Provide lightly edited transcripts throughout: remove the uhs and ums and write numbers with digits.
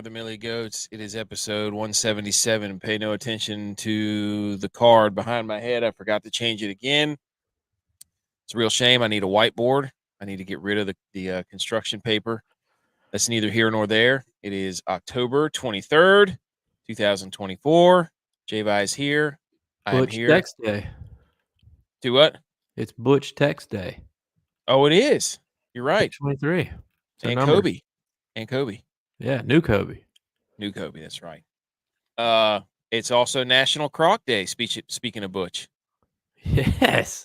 the Millie Goats. It is episode 177. Pay no attention to the card behind my head. I forgot to change it again. It's a real shame. I need a whiteboard. I need to get rid of the construction paper. That's neither here nor there. It is October 23rd, 2024. J-Vi is here. I am Butch here. Text Day. Do what? It's Butch Text Day. Oh, it is. You're right. 23. And Kobe. And Kobe. Yeah, new Kobe. New Kobe, that's right. It's also National Croc Day, speaking of Butch. Yes.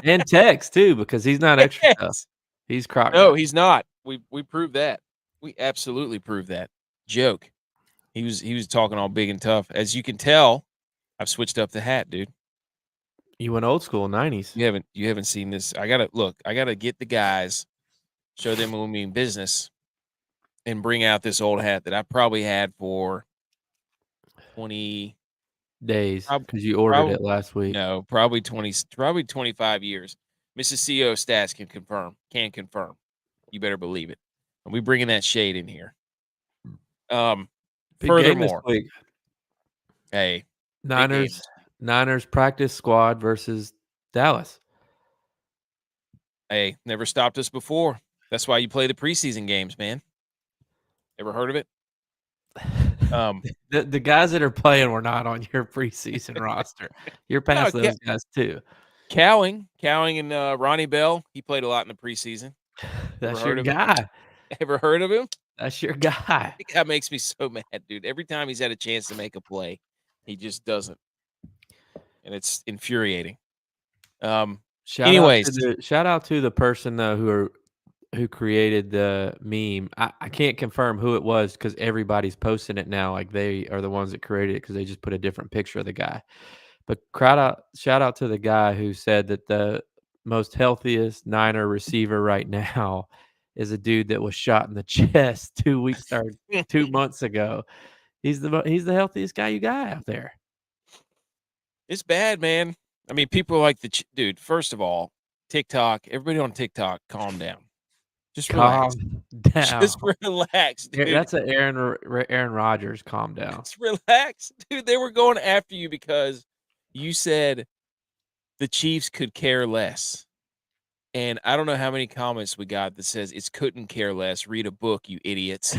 And Tex, too, because he's not extra tough. He's Croc. No, he's not. We proved that. We absolutely proved that. Joke. He was talking all big and tough. As you can tell, I've switched up the hat, dude. You went old school, 90s. You haven't seen this. I gotta get the guys, show them when we mean business, and bring out this old hat that I probably had for 20 days because you ordered it last week. No, probably 25 years. Mrs. CEO Stats can confirm. You better believe it. And we bringing that shade in here. Big Furthermore, game this week. Hey, Niners practice squad versus Dallas. Hey, never stopped us before. That's why you play the preseason games, man. Ever heard of it? The guys that are playing were not on your preseason roster. You're past those guys too. Cowing and Ronnie Bell. He played a lot in the preseason. That's your guy. Ever heard of him? That's your guy. That makes me so mad, dude. Every time he's had a chance to make a play, he just doesn't, and it's infuriating. Shout out to the person though who created the meme. I can't confirm who it was because everybody's posting it now. Like they are the ones that created it because they just put a different picture of the guy. But shout out to the guy who said that the most healthiest Niner receiver right now is a dude that was shot in the chest 2 months ago. He's the healthiest guy you got out there. It's bad, man. I mean, people like dude. First of all, TikTok. Everybody on TikTok, calm down. Just relax. Just relax, dude. That's an Aaron Rodgers. Calm down. Just relax, dude. They were going after you because you said the Chiefs could care less. And I don't know how many comments we got that says it's couldn't care less. Read a book, you idiots.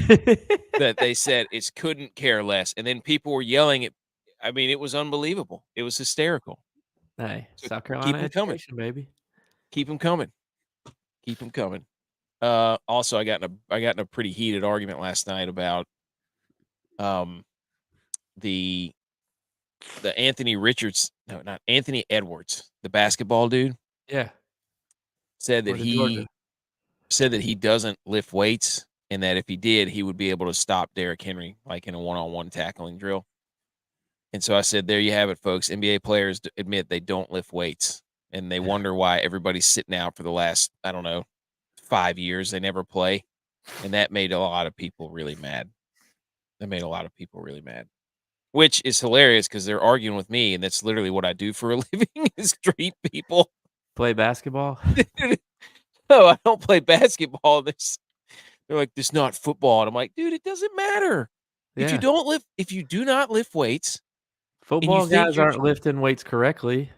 That they said it's couldn't care less. And then people were yelling it. I mean, it was unbelievable. It was hysterical. Hey, South Carolina education, baby. Keep them coming. Keep them coming. Also, I got in a pretty heated argument last night about the Anthony Edwards, the basketball dude. Yeah. Said that he doesn't lift weights, and that if he did, he would be able to stop Derrick Henry like in a one-on-one tackling drill. And so I said, there you have it, folks. NBA players admit they don't lift weights, and they wonder why everybody's sitting out for the last, 5 years. They never play, and that made a lot of people really mad. Which is hilarious because they're arguing with me, and that's literally what I do for a living is treat people. Play basketball? No, I don't play basketball. They're like, this is not football. And I'm like, dude, it doesn't matter. Yeah. If you do not lift weights. Football guys aren't lifting weights correctly.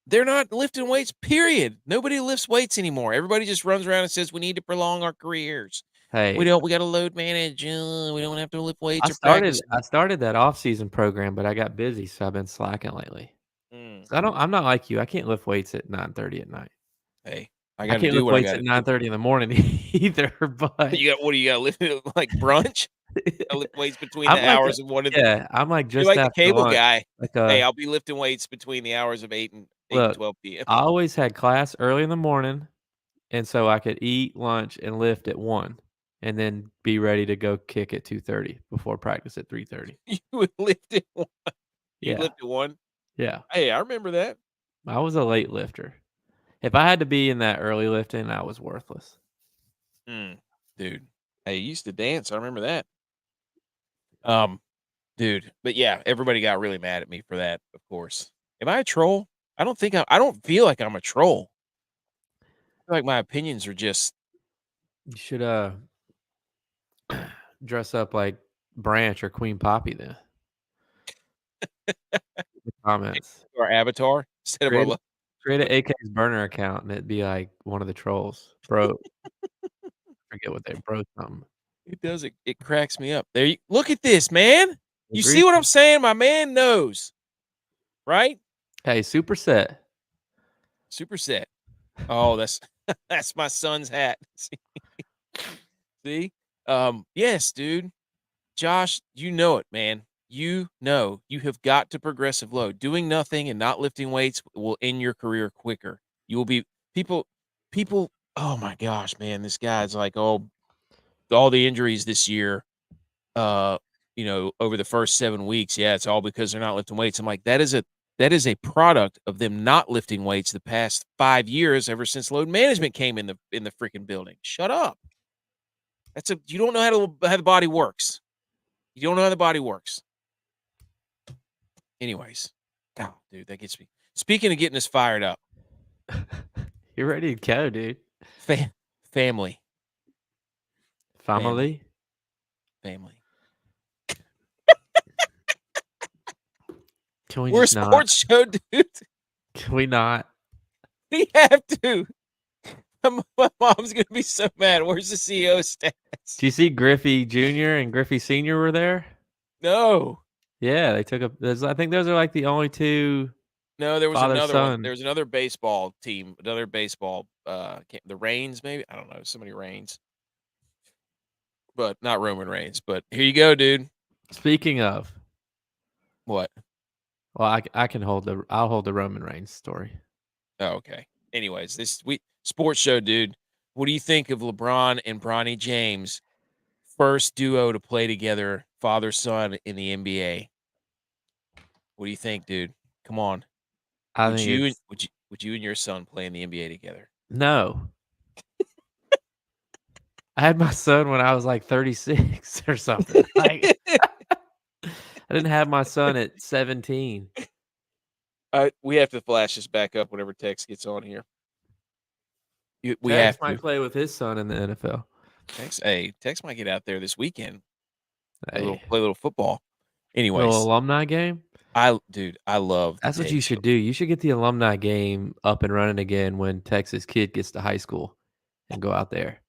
They're not lifting weights, period. Nobody lifts weights anymore. Everybody just runs around and says we need to prolong our careers. Hey, we got to load manage. We don't have to lift weights. I started that off-season program, but I got busy, so I've been slacking lately. So I'm not like you. I can't lift weights at 9:30 at night. Hey, I can't lift weights at 9:30 in the morning either. But what do you got? Lift like brunch? I lift weights between the hours of 1 and 3. Yeah, I'm like just like the cable lunch. guy. Hey, I'll be lifting weights between the hours of 8 and 12 p.m. I always had class early in the morning, and so I could eat lunch and lift at 1, and then be ready to go kick at 2:30 before practice at 3:30. You would lift at 1. You lift at 1. Yeah. Hey, I remember that. I was a late lifter. If I had to be in that early lifting, I was worthless. Dude. Hey, you used to dance. I remember that. Dude. But yeah, everybody got really mad at me for that, of course. Am I a troll? I don't feel like I'm a troll. I feel like my opinions are just. You should dress up like Branch or Queen Poppy then. The comments. Our avatar instead of our Create logo. create an AK's burner account and it'd be like one of the trolls. Bro, forget what they bro something. It does. It cracks me up. There you look at this, man. You Agree. see what I'm saying? My man knows. Right? Hey, superset. Superset. Oh, that's that's my son's hat. See? Yes, dude. Josh, you know it, man. You know you have got to progressive load. Doing nothing and not lifting weights will end your career quicker. You will be people. Oh my gosh, man, this guy's like, oh, all the injuries this year. Over the first 7 weeks, yeah, it's all because they're not lifting weights. I'm like, that is a product of them not lifting weights the past 5 years, ever since load management came in the freaking building. Shut up. You don't know how the body works. You don't know how the body works. Anyways, God, dude, that gets me. Speaking of getting us fired up, You're ready to go, dude. family. Family. Can we We're a just not? sports show, dude. Can we not? We have to. My mom's gonna be so mad. Where's the CEO stats? Do you see Griffey Jr. and Griffey Sr. were there? No. Yeah, they took I think those are like the only two. No, there was Father, another one. son. There was another baseball team, another baseball, the Reigns, maybe? I don't know, somebody Reigns. But not Roman Reigns. But here you go, dude. Speaking of. What? Well, I'll hold the Roman Reigns story. Oh, okay. Anyways, sports show, dude. What do you think of LeBron and Bronny James, first duo to play together, father son in the NBA? What do you think, dude? Come on. I Would think you it's would you and your son play in the NBA together? no. I had my son when I was like 36 or something. Like I didn't have my son at 17. We have to flash this back up whenever Tex gets on here. We Tex have might to. play with his son in the NFL. Tex might get out there this weekend. Hey, Play a little football. little Anyways, alumni game. I love the That's what you Take should Show. do. You should get the alumni game up and running again when Texas kid gets to high school and go out there.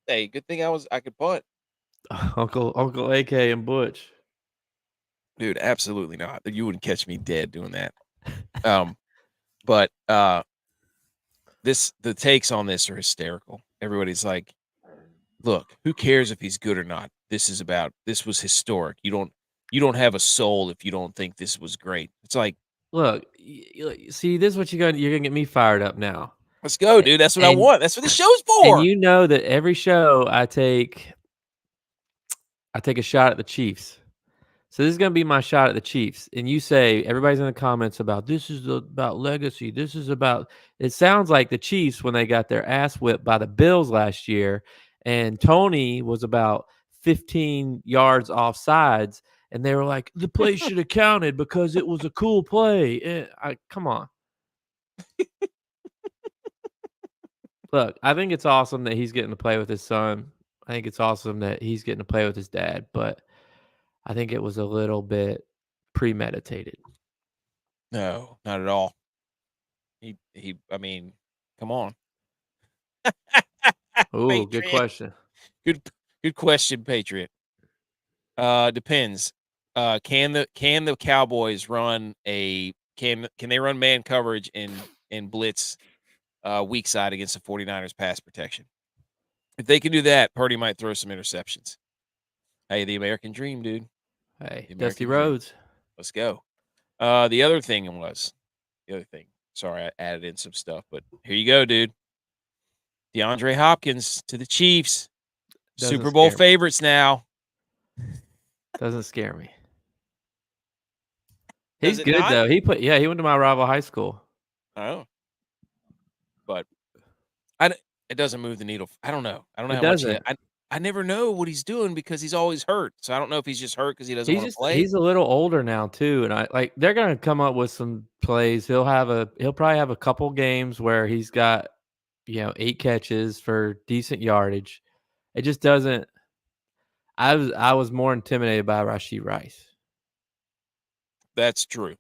Hey, good thing I could punt. Uncle AK and Butch. Dude, absolutely not. You wouldn't catch me dead doing that. But the takes on this are hysterical. Everybody's like, look, who cares if he's good or not? This was historic. You don't have a soul if you don't think this was great. It's like, look, see, this is what you're gonna get me fired up now. Let's go, dude. That's what I want. That's what the show's for. And you know that every show I take a shot at the Chiefs. So this is going to be my shot at the Chiefs. And you say, everybody's in the comments about this is about legacy. This is about, it sounds like the Chiefs when they got their ass whipped by the Bills last year. And Tony was about 15 yards off sides. And they were like, the play should have counted because it was a cool play. Come on. Look, I think it's awesome that he's getting to play with his son. I think it's awesome that he's getting to play with his dad. But I think it was a little bit premeditated. No, not at all. I mean, come on. Oh, good question. Good question, Patriot. Depends. Can the Cowboys run can they run man coverage and blitz weak side against the 49ers pass protection? If they can do that, Purdy might throw some interceptions. Hey, the American dream, dude. Hey, Dusty Rhodes. Let's go. The other thing. Sorry, I added in some stuff, but here you go, dude. DeAndre Hopkins to the Chiefs. Super Bowl favorites now. Doesn't scare me. He's good though. He went to my rival high school. Oh. But it doesn't move the needle. I don't know. I don't know how much I never know what he's doing because he's always hurt. So I don't know if he's just hurt because he doesn't want to play. He's a little older now too, and they're gonna come up with some plays. He'll probably have a couple games where he's got 8 catches for decent yardage. It just doesn't. I was more intimidated by Rashee Rice. That's true. And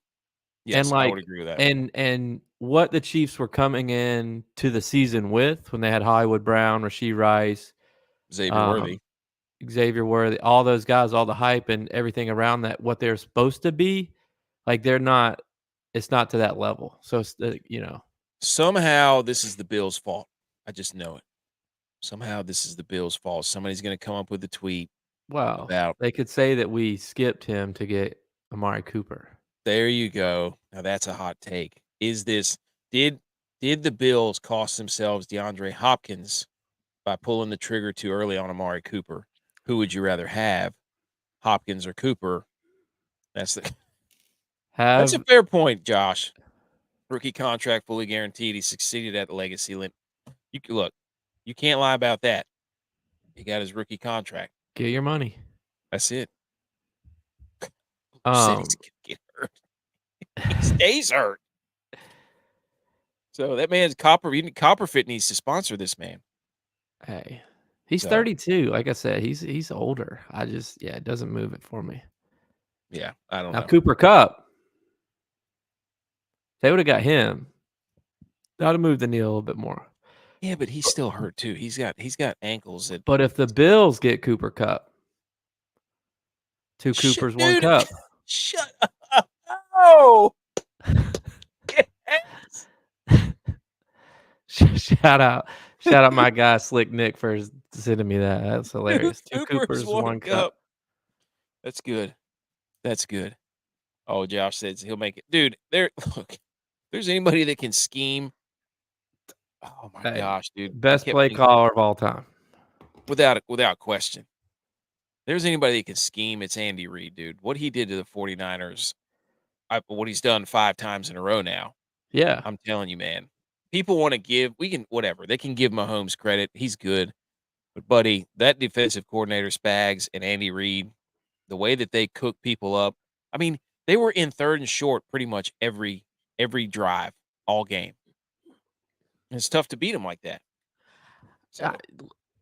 Yes, I like would agree with that. and what the Chiefs were coming in to the season with when they had Hollywood Brown, Rashee Rice, Xavier um, Worthy. Xavier Worthy, all those guys, all the hype and everything around that, what they're supposed to be, like they're not. It's not to that level. So it's Somehow this is the Bills' fault. I just know it. Somehow this is the Bills' fault. Somebody's going to come up with a tweet well, about, they could say that we skipped him to get Amari Cooper. there you go. Now that's a hot take. Did the Bills cost themselves DeAndre Hopkins by pulling the trigger too early on Amari Cooper? Who would you rather have, Hopkins or Cooper? That's a Have fair point, Josh. Rookie contract fully guaranteed. He succeeded at the legacy limit. Look, you can't lie about that. He got his rookie contract. get your money. That's it. Who said he's gonna get hurt? He stays hurt. So that man's Copperfit needs to sponsor this man. Hey, he's So 32. Like I said, he's older. It doesn't move it for me. yeah, I don't Now know. Cooper Cup, they would have got him. That would have moved the needle a little bit more. Yeah, but he's still hurt too. He's got ankles that. But if the Bills get Cooper Cup, two Shit, Coopers, one dude. cup. Shut up. Oh. Yes. Shout out my guy Slick Nick for sending me that. That's hilarious. Two Coopers, one cup. That's good. That's good. Oh, Josh says he'll make it. Dude, look, if there's anybody that can scheme. Oh my Hey, gosh, dude. I best kept play thinking, caller of all time. without question. If there's anybody that can scheme, it's Andy Reid, dude. What he did to the 49ers, what he's done 5 times in a row now. Yeah. I'm telling you, man. People want to whatever. They can give Mahomes credit. He's good. But buddy, that defensive coordinator Spags and Andy Reid, the way that they cook people up. I mean, they were in 3rd and short pretty much every drive all game. And it's tough to beat them like that. So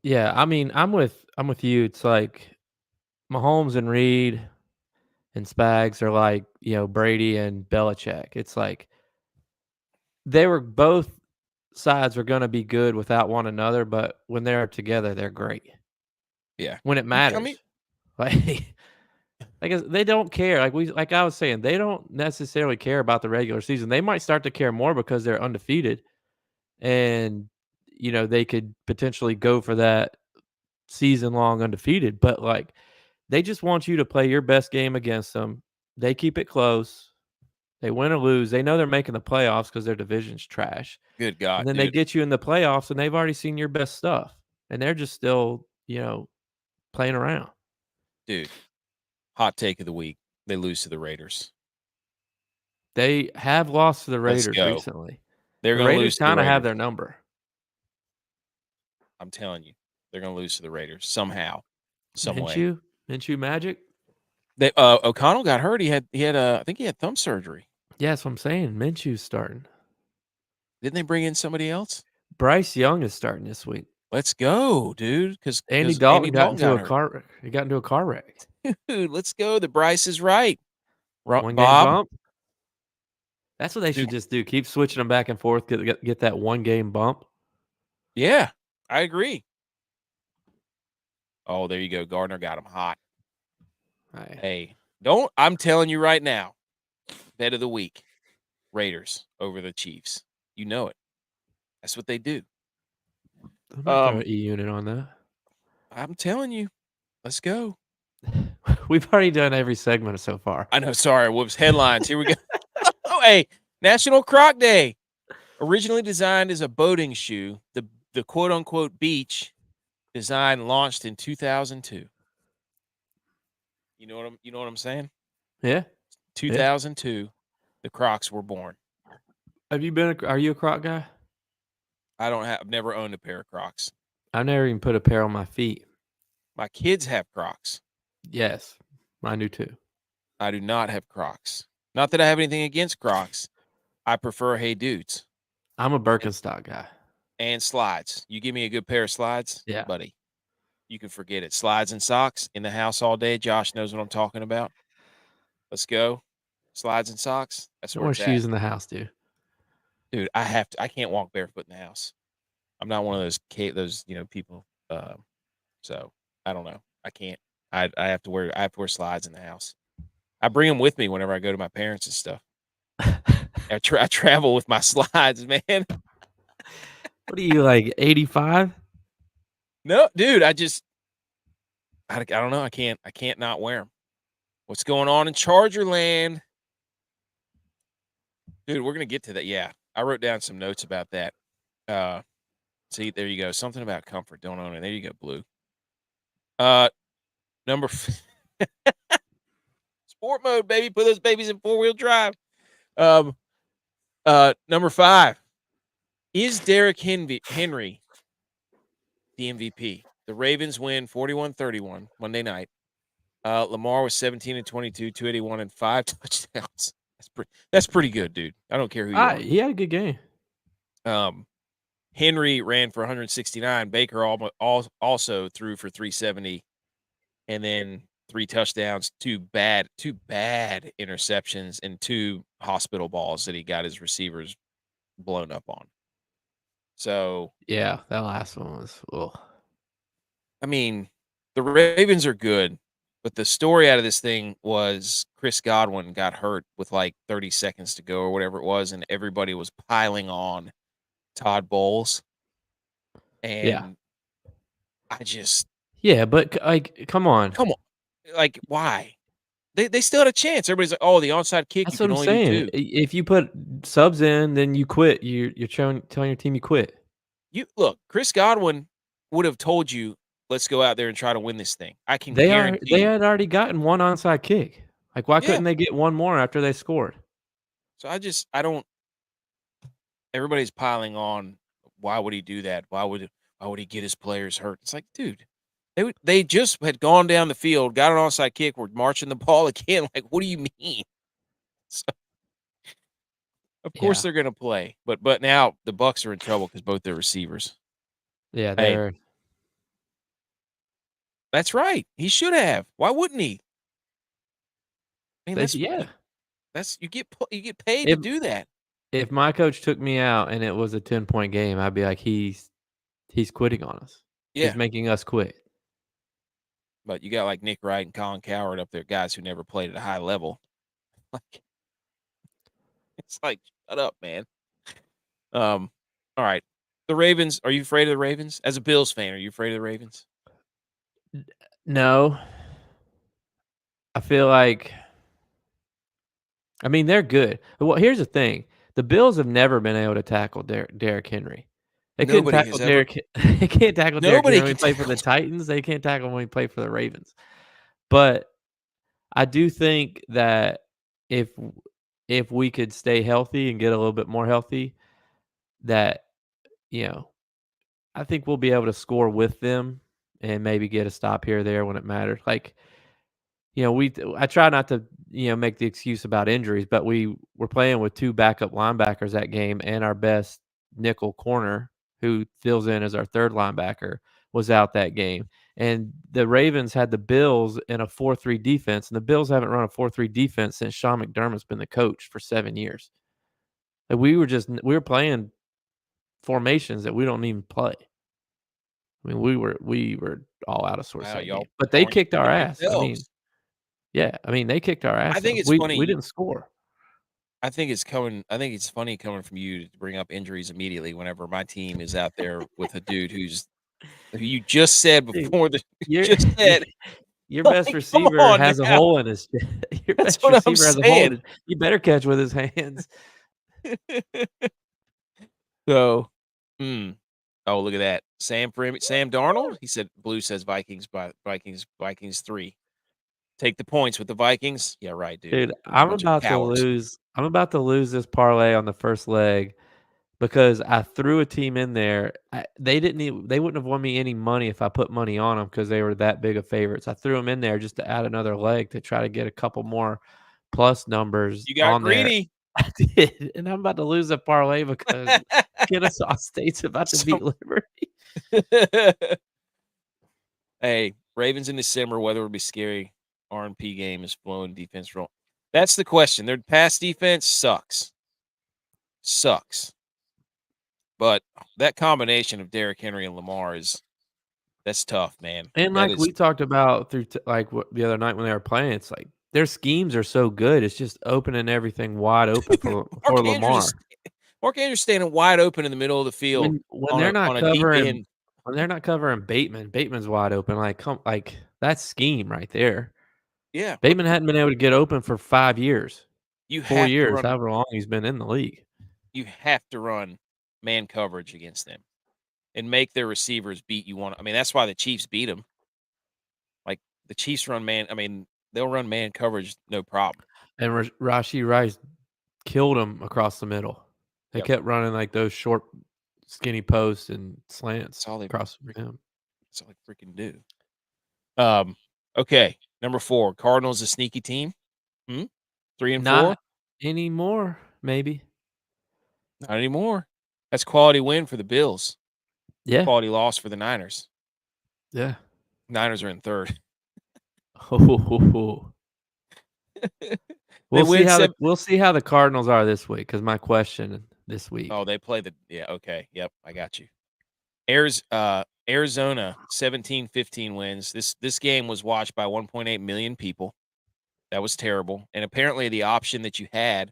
Yeah, I mean, I'm with you. It's like Mahomes and Reed and Spags are like, Brady and Belichick. It's like they were both sides were going to be good without one another, but when they're together, they're great. yeah. When it I mean, matters. Like they don't care. Like I was saying, they don't necessarily care about the regular season. They might start to care more because they're undefeated and they could potentially go for that season long undefeated, but like they just want you to play your best game against them. They keep it close. They win or lose. They know they're making the playoffs because their division's trash. good God, And then they dude. get you in the playoffs and they've already seen your best stuff. And they're just still, playing around. Dude. Hot take of the week. They lose to the Raiders. They have lost to the Let's Raiders go. recently. They're The going to Raiders lose to the kind of have Raiders. their number. I'm telling you. They're going to lose to the Raiders somehow, some way. Minshew Magic? O'Connell got hurt. He had I think he had thumb surgery. Yeah, that's what I'm saying. Minshew's starting. Didn't they bring in somebody else? Bryce Young is starting this week. Let's go, dude. Because Andy Dalton got into a hurt. car. He got into a car wreck. Dude, let's go. The Bryce is right. One game Bob. bump. That's what they should just do. Keep switching them back and forth. Get that one game bump. Yeah, I agree. Oh, there you go. Gardner got him hot. Hey, I'm telling you right now, bet of the week, Raiders over the Chiefs. You know it. That's what they do. I'm gonna throw an E-unit on that. I'm telling you. Let's go. We've already done every segment so far. I know. Sorry. Whoops. Headlines. Here we go. Oh, hey, National Croc Day. Originally designed as a boating shoe, the quote unquote beach design launched in 2002. You know what I'm saying? Yeah. 2002, the Crocs were born. Are you a Croc guy? I've never owned a pair of Crocs. I've never even put a pair on my feet. My kids have Crocs. Yes, mine do too. I do not have Crocs. Not that I have anything against Crocs. I prefer Hey Dudes. I'm a Birkenstock guy. And slides. You give me a good pair of slides, yeah, buddy. you can forget it. Slides and socks in the house all day. Josh knows what I'm talking about. Let's go. Slides and socks. That's No where more it's at. shoes in the house, dude. Dude, I can't walk barefoot in the house. I'm not one of those people. So I don't know. I can't. I have to wear slides in the house. I bring them with me whenever I go to my parents and stuff. I travel with my slides, man. What are you, like 85? No, dude, I don't know. I can't not wear them. What's going on in Charger land? Dude, we're gonna get to that. Yeah, I wrote down some notes about that. See, there you go. Something about comfort. Don't own it. There you go, Blue. Number sport mode, baby. Put those babies in 4-wheel drive. Number 5. Is Derrick Henry the MVP? The Ravens win 41-31 Monday night. Lamar was 17 and 22, 281 and 5 touchdowns. That's pretty good, dude. I don't care who you are. He had a good game. Henry ran for 169. Baker also threw for 370, and then 3 touchdowns, 2 bad interceptions, and 2 hospital balls that he got his receivers blown up on. So yeah, that last one was. Ugh. I mean, the Ravens are good, but the story out of this thing was Chris Godwin got hurt with like 30 seconds to go or whatever it was, and everybody was piling on Todd Bowles. And I just but like, come on. Like, why? They still had a chance. Everybody's like, "Oh, the onside kick, That's you what can I'm only do saying. 2." If you put subs in, then you quit. You're telling your team you quit. Look, Chris Godwin would have told you, "Let's go out there and try to win this thing." I can They guarantee you. had already gotten one onside kick. Like, why Yeah. couldn't they get one more after they scored? So I don't. Everybody's piling on. Why would he do that? Why would he get his players hurt? It's like, dude, they just had gone down the field, got an onside kick, were marching the ball again. Like, what do you mean? So, of course they're gonna play, but now the Bucs are in trouble because both their receivers. Yeah, Hey, they're. that's right. He should have. Why wouldn't he? I mean, Yeah. that's you get paid to do that. If my coach took me out and it was a 10-point game, I'd be like, he's quitting on us. Yeah, He's making us quit. but you got like Nick Wright and Colin Cowherd up there, guys who never played at a high level. Like, it's like, shut up, man. All right. The Ravens. Are you afraid of the Ravens? As a Bills fan, are you afraid of the Ravens? No. I feel like, I mean, they're good. Well, here's the thing. The Bills have never been able to tackle Derrick Henry. They couldn't Nobody tackle has ever. They can't tackle Derrick Henry Nobody when he can played for the tackle. Titans. They can't tackle him when he played for the Ravens. But I do think that if we could stay healthy and get a little bit more healthy, that, I think we'll be able to score with them and maybe get a stop here or there when it matters. Like, I try not to, make the excuse about injuries, but we were playing with 2 backup linebackers that game, and our best nickel corner, who fills in as our 3rd linebacker, was out that game. And the Ravens had the Bills in a 4-3 defense, and the Bills haven't run a 4-3 defense since Sean McDermott's been the coach for 7 years. Like, we were playing formations that we don't even play. I mean, we were all out of sorts Wow, that y'all game, but they throwing kicked our shade at ass. I mean, yourselves. yeah, they kicked our ass. I think Though. it's We funny. didn't score. I think it's funny coming from you to bring up injuries immediately whenever my team is out there with a dude who you just said Dude, before the your just said. your best Like, come receiver on has a now. hole in his your That's best what I'm receiver has a hole in saying. his. You better catch with his hands. So, oh, look at that. Sam Darnold. He said Blue says Vikings 3. Take the points with the Vikings. Yeah, right, dude. Dude, You're a bunch of cowards. I'm about to lose this parlay on the first leg because I threw a team in there. They wouldn't have won me any money if I put money on them because they were that big of favorites. I threw them in there just to add another leg to try to get a couple more plus numbers You got on there. greedy. I did, and I'm about to lose a parlay because Kennesaw State's about to beat Some Liberty. Hey, Ravens in December, weather will be scary. R&P game is flowing, defense roll. That's the question. Their pass defense sucks. Sucks. But that combination of Derrick Henry and Lamar that's tough, man. And That like is we talked about through the other night when they were playing, it's like their schemes are so good. It's just opening everything wide open for Mark Andrews is Lamar. Mark Andrews standing wide open in the middle of the field When on they're a not on a deep covering end. Bateman's wide open. Like that's scheme right there. Yeah, but Bateman hadn't been able to get open for 5 years, you 4 have to years, run however long he's been in the league. you have to run man coverage against them and make their receivers beat you one. I mean, that's why the Chiefs beat them. Like the Chiefs run man. I mean, they'll run man coverage no problem. And Rashee Rice killed him across the middle. They Yep, kept running like those short, skinny posts and slants that's all they across from him. that's all they freaking do. Okay, number 4, Cardinals a sneaky team. 3 and 4, Not anymore, maybe. not anymore. That's quality win for the Bills. Yeah. Quality loss for the Niners. Yeah. Niners are in 3rd. They We'll see win how the 7. we'll see how the Cardinals are this week. Because my question this Oh, week. they play the yeah, okay. Yep, I got you. Arizona 17-15 wins. This game was watched by 1.8 million people. That was terrible. And apparently the option that you had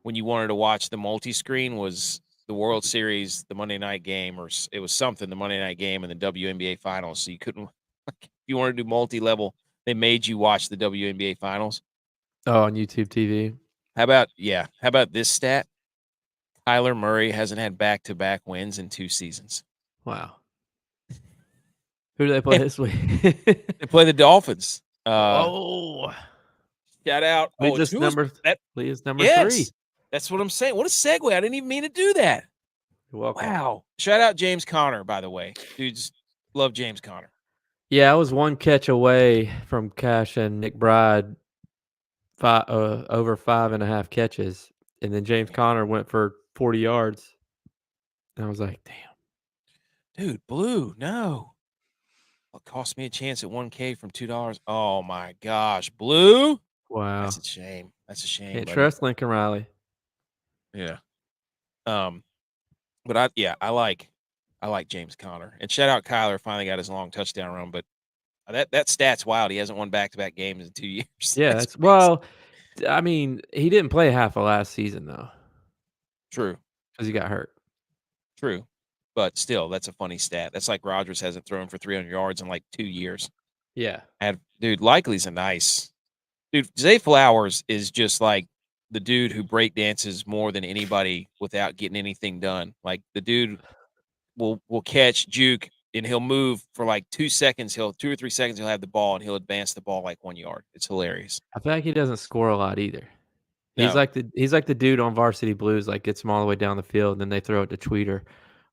when you wanted to watch the multi-screen was the World Series, the Monday night game, or it was something, the Monday night game and the WNBA finals. So you couldn't if you wanted to do multi-level, they made you watch the WNBA finals. Oh, on YouTube TV. How about this stat? Kyler Murray hasn't had back-to-back wins in 2 seasons. Wow. Who do they play this week? They play the Dolphins. Oh, Shout out. Oh, leads us Tua's number that leads number 3. yes. That's what I'm saying. What a segue. I didn't even mean to do that. You're welcome. Wow. Shout out James Conner, by the way. Dudes love James Conner. Yeah, I was one catch away from Cash and Nick Bride over 5.5 catches, and then James Conner went for 40 yards. And I was like, damn. Dude, blue, no. It cost me a chance at 1K from $2. Oh my gosh. Blue? Wow. That's a shame. That's a shame, Can't buddy. trust Lincoln Riley. Yeah. But I like James Conner. And shout out Kyler, finally got his long touchdown run, but that stat's wild. He hasn't won back-to-back games in 2 years. Yeah, That's it's crazy. I mean, he didn't play half of last season though, True. because he got hurt. True. But still, that's a funny stat. That's like Rodgers hasn't thrown for 300 yards in like 2 years. Yeah. And dude, Likely's a nice dude. Zay Flowers is just like the dude who break dances more than anybody without getting anything done. Like the dude will catch, juke, and he'll move for like 2 seconds. He'll 2 or 3 seconds. He'll have the ball and he'll advance the ball like 1 yard. It's hilarious. I feel like he doesn't score a lot either. No, He's like the dude on Varsity Blues, like gets him all the way down the field, and then they throw it to Tweeter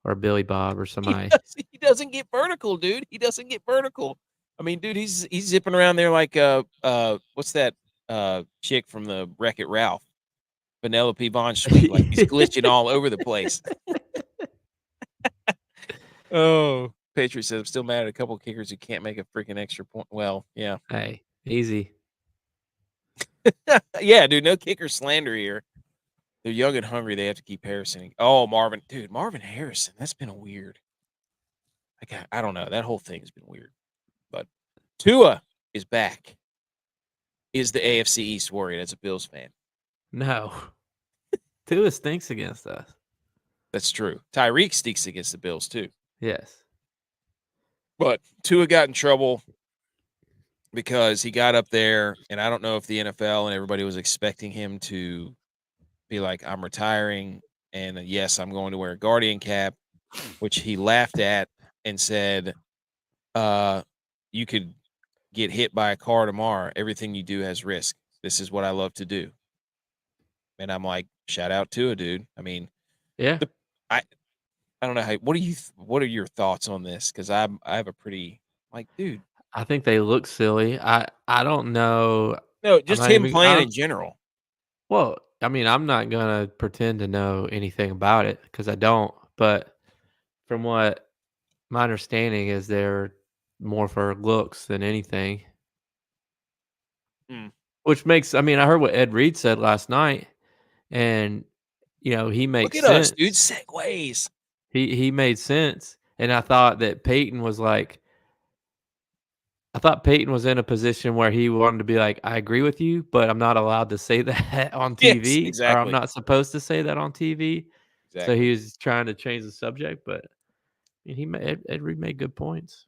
or Billy Bob or somebody. he doesn't get vertical, dude. He doesn't get vertical. I mean, dude, he's zipping around there like what's that chick from the Wreck-It Ralph, Vanellope Von Sweet, like he's glitching all over the place. Oh, Patriot says I'm still mad at a couple of kickers who can't make a freaking extra point. Well, yeah, Hey, easy. yeah, dude. No kicker slander here. They're young and hungry. They have to keep Harrison. Oh, Marvin Harrison. That's been a weird. I don't know. That whole thing has been weird. But Tua is back. Is the AFC East worried as a Bills fan? No. Tua stinks against us. That's true. Tyreek stinks against the Bills too. Yes. But Tua got in trouble because he got up there, and I don't know if the NFL and everybody was expecting him to be like, I'm retiring, and yes, I'm going to wear a Guardian cap, which he laughed at and said, you could get hit by a car tomorrow. Everything you do has risk. This is what I love to do. And I'm like, shout out to a dude. I mean, Yeah. I don't know how. What are your thoughts on this? Because I have a pretty like, dude. I think they look silly. I don't know. No, I'm just not him even. playing in general. Well, I mean, I'm not gonna pretend to know anything about it because I don't. But from what my understanding is, they're more for looks than anything. Mm. Which makes I mean, I heard what Ed Reed said last night, and, he Look makes at us, dude. sense. Segways. He made sense, and I thought that Peyton was like I thought Peyton was in a position where he wanted to be like, "I agree with you, but I'm not allowed to say that on Yes, TV, or I'm exactly. not supposed to say that on TV." So he Exactly. was trying to change the subject, but he made Ed Reed made good points.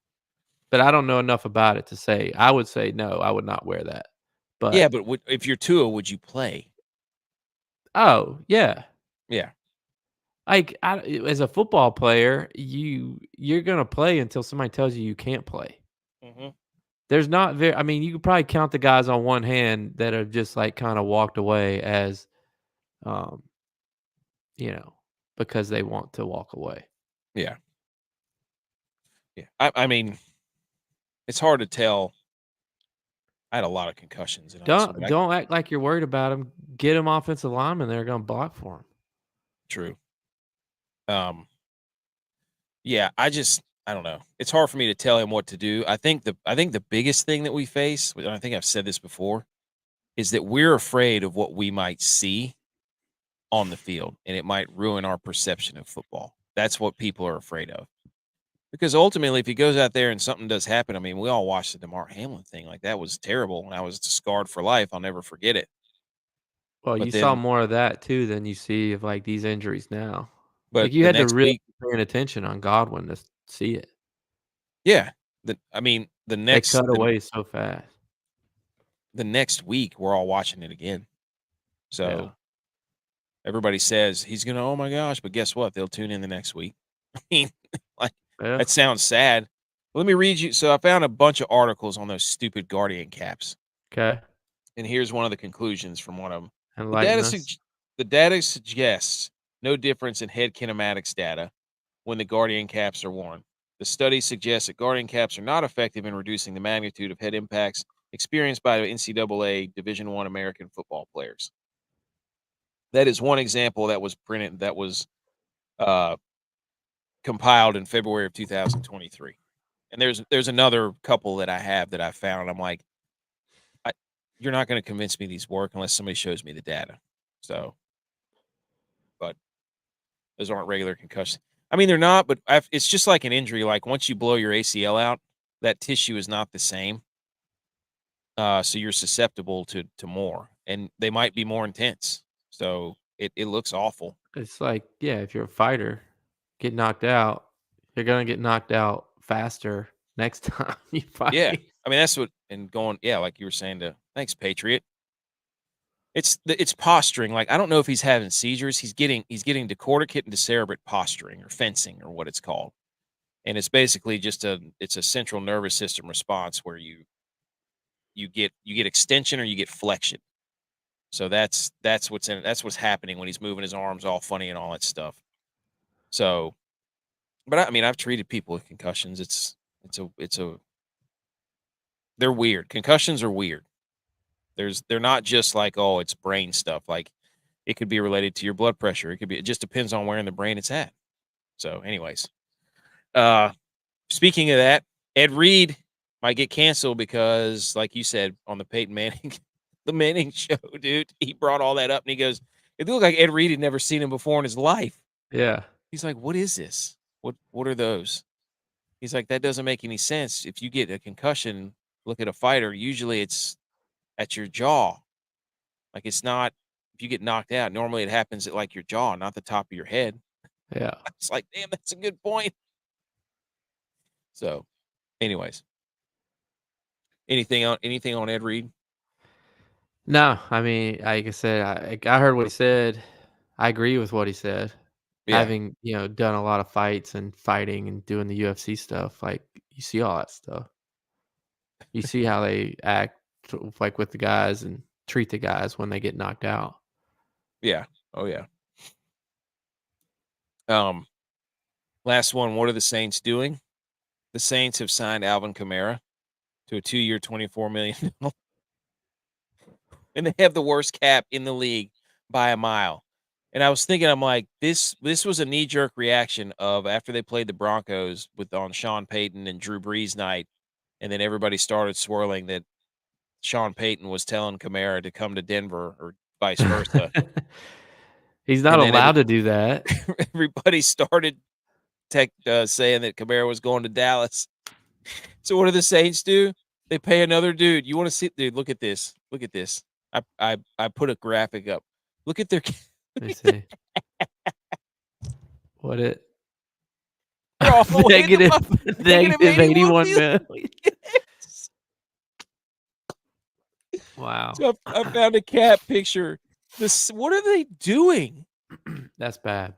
But I don't know enough about it to say. I would say, "No, I would not wear that." Yeah, But but if you're Tua, would you play? oh, yeah. Yeah. Like, as a football player, you're gonna play until somebody tells you you can't play. Mhm. There's not very I mean, you could probably count the guys on one hand that have just, like, kinda walked away as, um, you know, because they want to walk away. Yeah. Yeah. I mean, it's hard to tell. I had a lot of concussions in high school, Don't but I don't act like you're worried about them. Get them offensive linemen that are gonna block for them. true. Um, yeah, I don't know. It's hard for me to tell him what to do. I think the biggest thing that we face, and I think I've said this before, is that we're afraid of what we might see on the field, and it might ruin our perception of football. That's what people are afraid of. Because ultimately, if he goes out there and something does happen, I mean, we all watched the DeMar Hamlin thing. Like, that was terrible, and I was scarred for life. I'll never forget it. Well, But you saw then more of that too than you see of, like, these injuries now. but Like, you the had to next really week, be paying attention on Godwin to see it. yeah, I mean, They cut away so fast. the next week, we're all watching it again. Yeah. So everybody says he's gonna, oh my gosh, but guess what? They'll tune in the next week. I mean, like, Yeah. that sounds sad. Let me read you. So I found a bunch of articles on those stupid Guardian caps. Okay. And here's one of the conclusions from one of them. The Enlighten data, us. the data suggests no difference in head kinematics data when the Guardian caps are worn. The study suggests that Guardian caps are not effective in reducing the magnitude of head impacts experienced by NCAA Division I American football players. That is one example that was printed, that was uh, compiled in February of 2023. And there's another couple that I have that I found. I'm like, I, you're not going to convince me these work unless somebody shows me the data. So, but those aren't regular concussions. I mean, they're not, but it's just like an injury. Like, once you blow your ACL out, that tissue is not the same. So you're susceptible to more, and they might be more intense. So it looks awful. It's like, yeah, if you're a fighter, get knocked out, you're gonna get knocked out faster next time you Yeah, fight. I mean, that's what, and going, yeah, like you were saying, to thanks, Patriot. It's posturing. Like, I don't know if he's having seizures. He's getting decorticate and decerebrate posturing, or fencing, or what it's called. And it's basically just it's a central nervous system response where you get extension or you get flexion. So that's what's happening when he's moving his arms all funny and all that stuff. So, but I mean, I've treated people with concussions. It's a they're weird. Concussions are weird. They're not just like, oh, it's brain stuff. Like, it could be related to your blood pressure. It just depends on where in the brain it's at. So, anyways, uh, speaking of that, Ed Reed might get canceled because, like you said, on the Peyton Manning, the Manning show, dude, he brought all that up and he goes, it looked like Ed Reed had never seen him before in his life. Yeah. He's like, what is this? What are those? He's like, that doesn't make any sense. If you get a concussion, look at a fighter, usually it's at your jaw. Like, it's not, if you get knocked out, normally it happens at like your jaw, not the top of your head. Yeah. It's like, damn, that's a good point. So, anyways, anything on Ed Reed? No, I mean, like I said, I heard what he said. I agree with what he said. Yeah. Having, done a lot of fights and fighting and doing the UFC stuff, like, you see all that stuff. You see how they act, like, with the guys and treat the guys when they get knocked out. Yeah. Oh yeah. Um, Last one. What are the Saints doing? The Saints have signed Alvin Kamara to a 2-year, $24 million, and they have the worst cap in the league by a mile. And I was thinking, I'm like, this was a knee jerk reaction of after they played the Broncos on Sean Payton and Drew Brees night. and then everybody started swirling that Sean Payton was telling Kamara to come to Denver or vice versa. He's not allowed to do that. Everybody started saying that Kamara was going to Dallas. So what do the Saints do? They pay another dude. You want to see, dude? Look at this. Look at this. I put a graphic up. Look at their. Let me see. What it? They're all the way negative 81 million. million. Wow. So I found a cat picture. What are they doing? That's bad.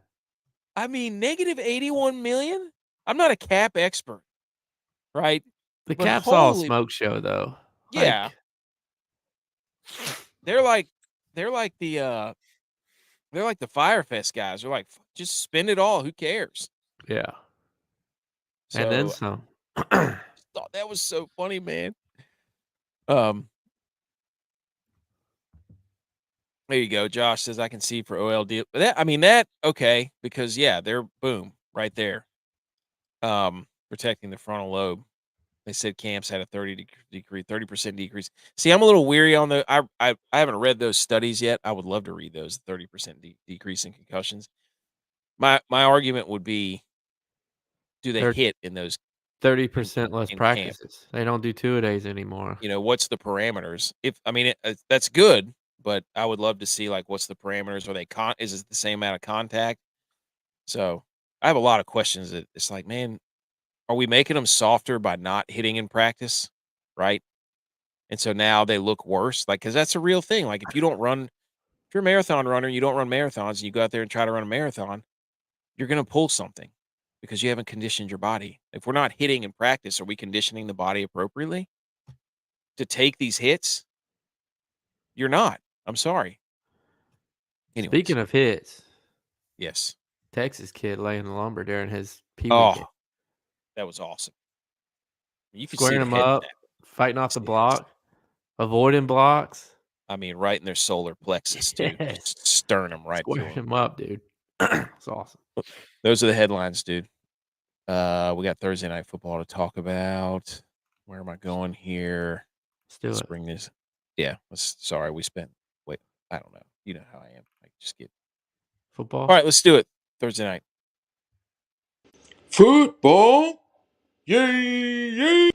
I mean, negative 81 million. I'm not a cap expert, right? The cap's all a smoke show, though. Yeah. They're like the Firefest guys. They're like, just spend it all. Who cares? Yeah. So, and then some. Thought that was so funny, man. There you go. Josh says I can see for OLD. Okay, because they're boom right there. Protecting the frontal lobe. They said camps had a 30% decrease. See, I'm a little weary on the. I haven't read those studies yet. I would love to read those. 30% decrease in concussions. My argument would be, do they hit in those 30% less practices? Camp? They don't do 2-a-days anymore. What's the parameters? That's good, but I would love to see what's the parameters? Are they is it the same amount of contact? So I have a lot of questions. That it's like, man, are we making them softer by not hitting in practice, right? And so now they look worse, because that's a real thing. If you don't run, if you're a marathon runner, you don't run marathons, and you go out there and try to run a marathon, you're going to pull something because you haven't conditioned your body. If we're not hitting in practice, are we conditioning the body appropriately to take these hits? You're not. I'm sorry. Anyways. Speaking of hits. Yes. Texas kid laying the lumber during his Pee-wee game. That was awesome. You could squaring see them up, fighting off the block, avoiding blocks. I mean, right in their solar plexus, dude. Just stirring them right through them up, dude. It's awesome. Those are the headlines, dude. We got Thursday night football to talk about. Where am I going here? Let's bring this. Yeah. Sorry, we spent. Wait, I don't know. You know how I am. I just get football. All right, let's do it. Thursday night football. Yay!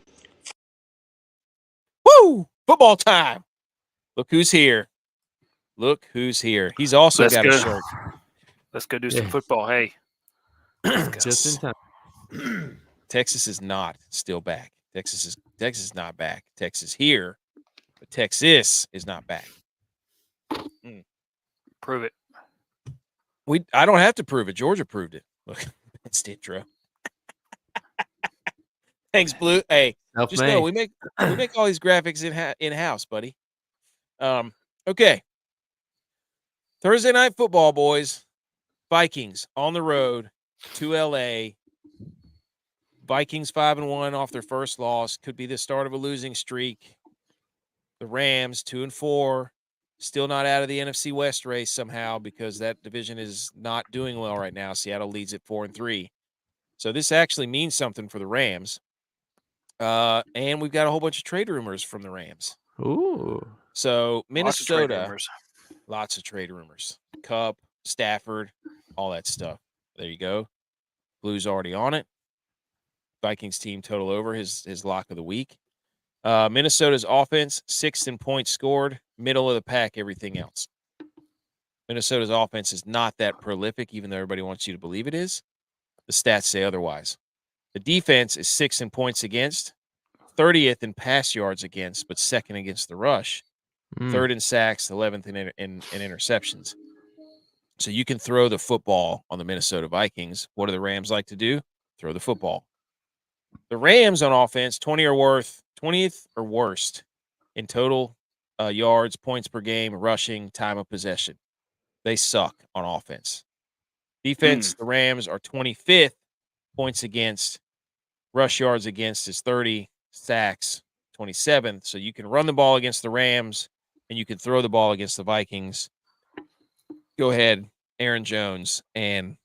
Woo! Football time. Look who's here. He's also got a shirt. Let's go do some football. Hey. Just in time. Texas is not still back. Texas is not back. Texas here, but Texas is not back. Prove it. I don't have to prove it. Georgia proved it. Look, it's Ditro. Thanks, Blue. Hey, just know we make all these graphics in house, buddy. Okay. Thursday night football, boys. Vikings on the road to LA. Vikings 5-1 off their first loss. Could be the start of a losing streak. The Rams 2-4. Still not out of the NFC West race somehow because that division is not doing well right now. Seattle leads at 4-3. So this actually means something for the Rams. And we've got a whole bunch of trade rumors from the Rams. Ooh. So Minnesota, lots of trade rumors. Kupp, Stafford, all that stuff. There you go. Blue's already on it. Vikings team total over his lock of the week. Minnesota's offense, 6th in points scored, middle of the pack, everything else. Minnesota's offense is not that prolific, even though everybody wants you to believe it is. The stats say otherwise. The defense is 6th in points against, 30th in pass yards against, but 2nd against the rush, 3rd in sacks, 11th in interceptions. So you can throw the football on the Minnesota Vikings. What do the Rams like to do? Throw the football. The Rams on offense, 20th or worst in total yards, points per game, rushing, time of possession. They suck on offense. Defense, the Rams are 25th, points against, rush yards against is 30, sacks 27th. So you can run the ball against the Rams and you can throw the ball against the Vikings. Go ahead, Aaron Jones and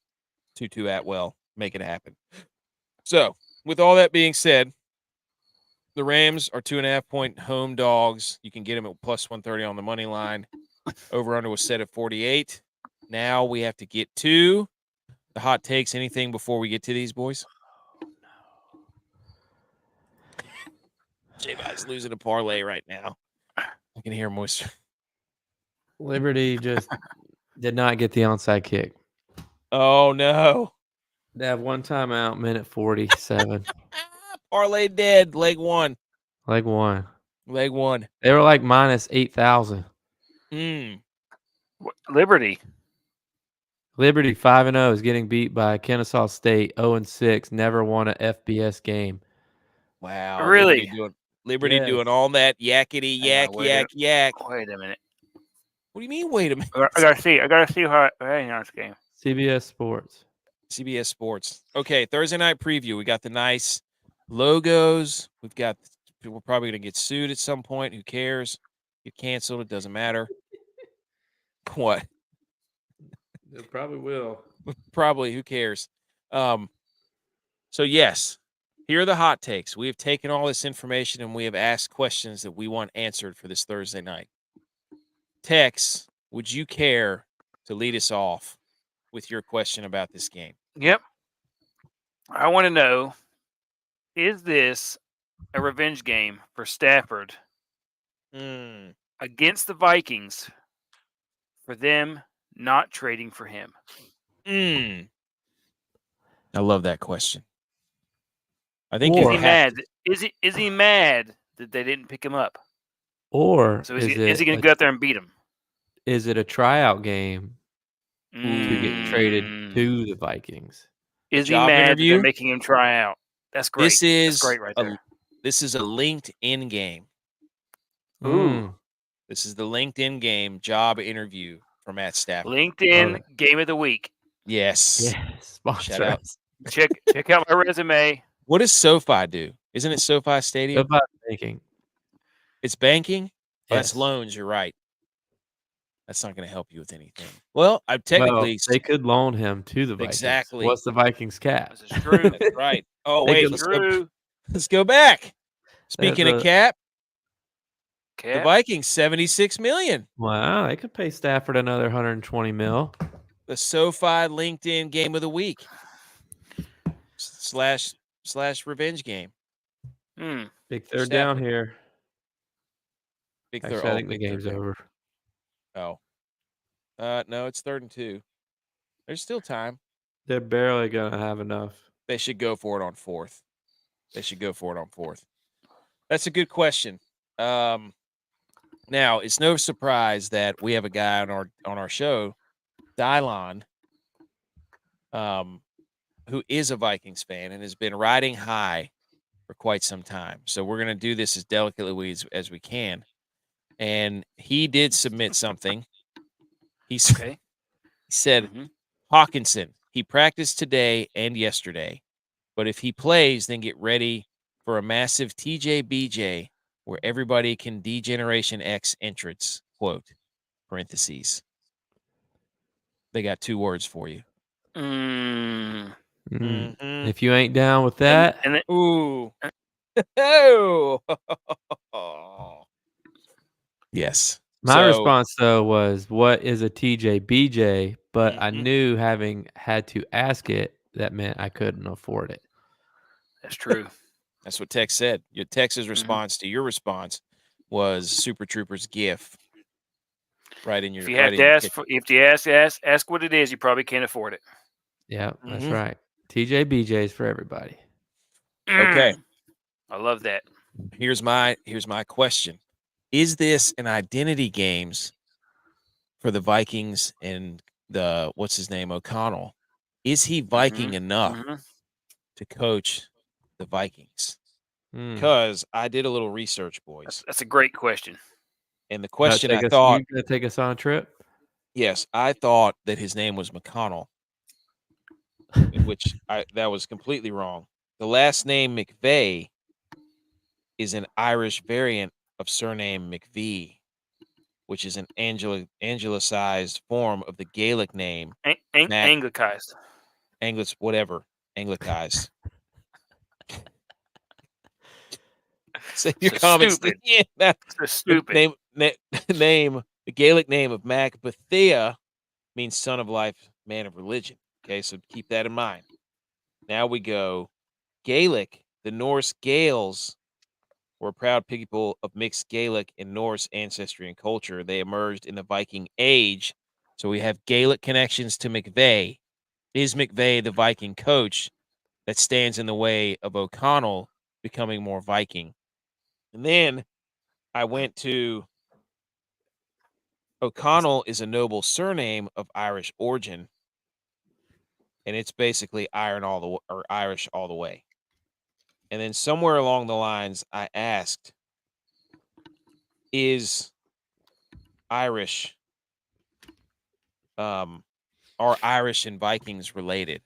Tutu Atwell, make it happen. So with all that being said, The Rams are 2.5-point home dogs. You can get them at plus 130 on the money line. Over-under was set at 48. Now we have to get to the hot takes. Anything before we get to these, boys? J-Bot's losing a parlay right now. I can hear moisture. Liberty just did not get the onside kick. Oh, no. They have one timeout, minute 47. Parlay dead. Leg one. Leg one. Leg one. They were like minus 8,000. Liberty. Liberty 5-0 is getting beat by Kennesaw State 0-6. Never won a FBS game. Wow. Really? Liberty Yes. doing all that yakety yak. Wait a minute. What do you mean, wait a minute? I gotta see how hang on this game. CBS Sports. CBS Sports. Okay, Thursday night preview. We got the nice logos. We're probably going to get sued at some point. Who cares? Get canceled. It doesn't matter. What? It probably will. Probably. Who cares? So, yes, here are the hot takes. We have taken all this information and we have asked questions that we want answered for this Thursday night. Tex, would you care to lead us off with your question about this game? Yep. I want to know, is this a revenge game for Stafford against the Vikings for them not trading for him? I love that question. I think is he mad? Is he mad that they didn't pick him up? Or so is he going to go out there and beat him? Is it a tryout game to get traded to the Vikings? Is he mad that they're making him try out? That's great. That's great right there. This is a LinkedIn game. Ooh. This is the LinkedIn game job interview for Matt Stafford. LinkedIn game of the week. Yes. Shout out. Check out my resume. What does SoFi do? Isn't it SoFi Stadium? SoFi banking. It's banking? Oh, Yes. that's loans. You're right. That's not going to help you with anything. Well, they could loan him to the Vikings. Exactly. What's the Vikings cap? This is true. That's right. Oh, wait. Let's go back. Speaking of cap, the Vikings, $76 million. Wow, they could pay Stafford another $120 million. The SoFi LinkedIn game of the week / revenge game. Big third down here. Big Actually, third. I think the game's over. Oh. No, it's 3rd and 2. There's still time. They're barely going to have enough. They should go for it on 4th. That's a good question. Now, it's no surprise that we have a guy on our show, Dylon, who is a Vikings fan and has been riding high for quite some time. So we're going to do this as delicately as we can. And he did submit something. He said, Hawkinson, he practiced today and yesterday, but if he plays, then get ready for a massive TJBJ where everybody can D-Generation X entrance, quote, parentheses. They got 2 words for you. If you ain't down with that. Ooh. Oh. Yes. My response, though, was, what is a TJBJ? But I knew having had to ask it, that meant I couldn't afford it. That's true. That's what Tex said. Your Tex's response to your response was Super Troopers GIF. Right in your. If you have to ask what it is, you probably can't afford it. Yeah, that's right. TJBJs for everybody. Okay. I love that. Here's my question. Is this an identity games for the Vikings and the what's his name, O'Connell? Is he Viking enough to coach the Vikings? Because I did a little research, boys. That's a great question. And the question I thought, you gonna take us on a trip? Yes, I thought that his name was McConnell, which that was completely wrong. The last name McVeigh is an Irish variant of surname McVie, which is an anglicized form of the Gaelic name. Anglicized. Anglicized. Save your So comments. stupid. Yeah, now, So the stupid. the Gaelic name of Macbethia means son of life, man of religion. Okay, so keep that in mind. Now we go Gaelic. The Norse Gaels were a proud people of mixed Gaelic and Norse ancestry and culture. They emerged in the Viking Age. So we have Gaelic connections to McVay. Is McVay the Viking coach that stands in the way of O'Connell becoming more Viking? And then I went to O'Connell is a noble surname of Irish origin, and it's basically Irish all the way. And then somewhere along the lines, I asked, is Irish, are Irish and Vikings related?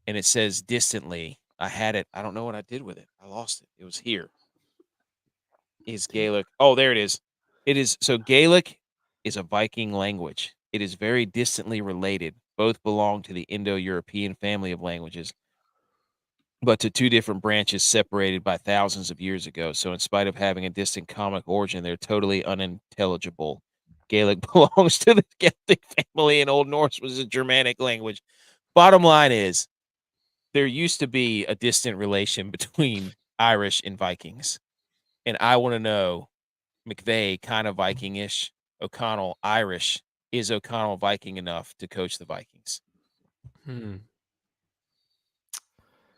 And it says distantly. I had it. I don't know what I did with it. I lost it. It was here. Is Gaelic. Oh, there it is. It is. So Gaelic is a Viking language. It is very distantly related. Both belong to the Indo-European family of languages, but to two different branches separated by thousands of years ago. So in spite of having a distant comic origin, they're totally unintelligible. Gaelic belongs to the Celtic family, and Old Norse was a Germanic language. Bottom line is, there used to be a distant relation between Irish and Vikings. And I want to know, McVay kind of Viking-ish, O'Connell Irish. Is O'Connell Viking enough to coach the Vikings?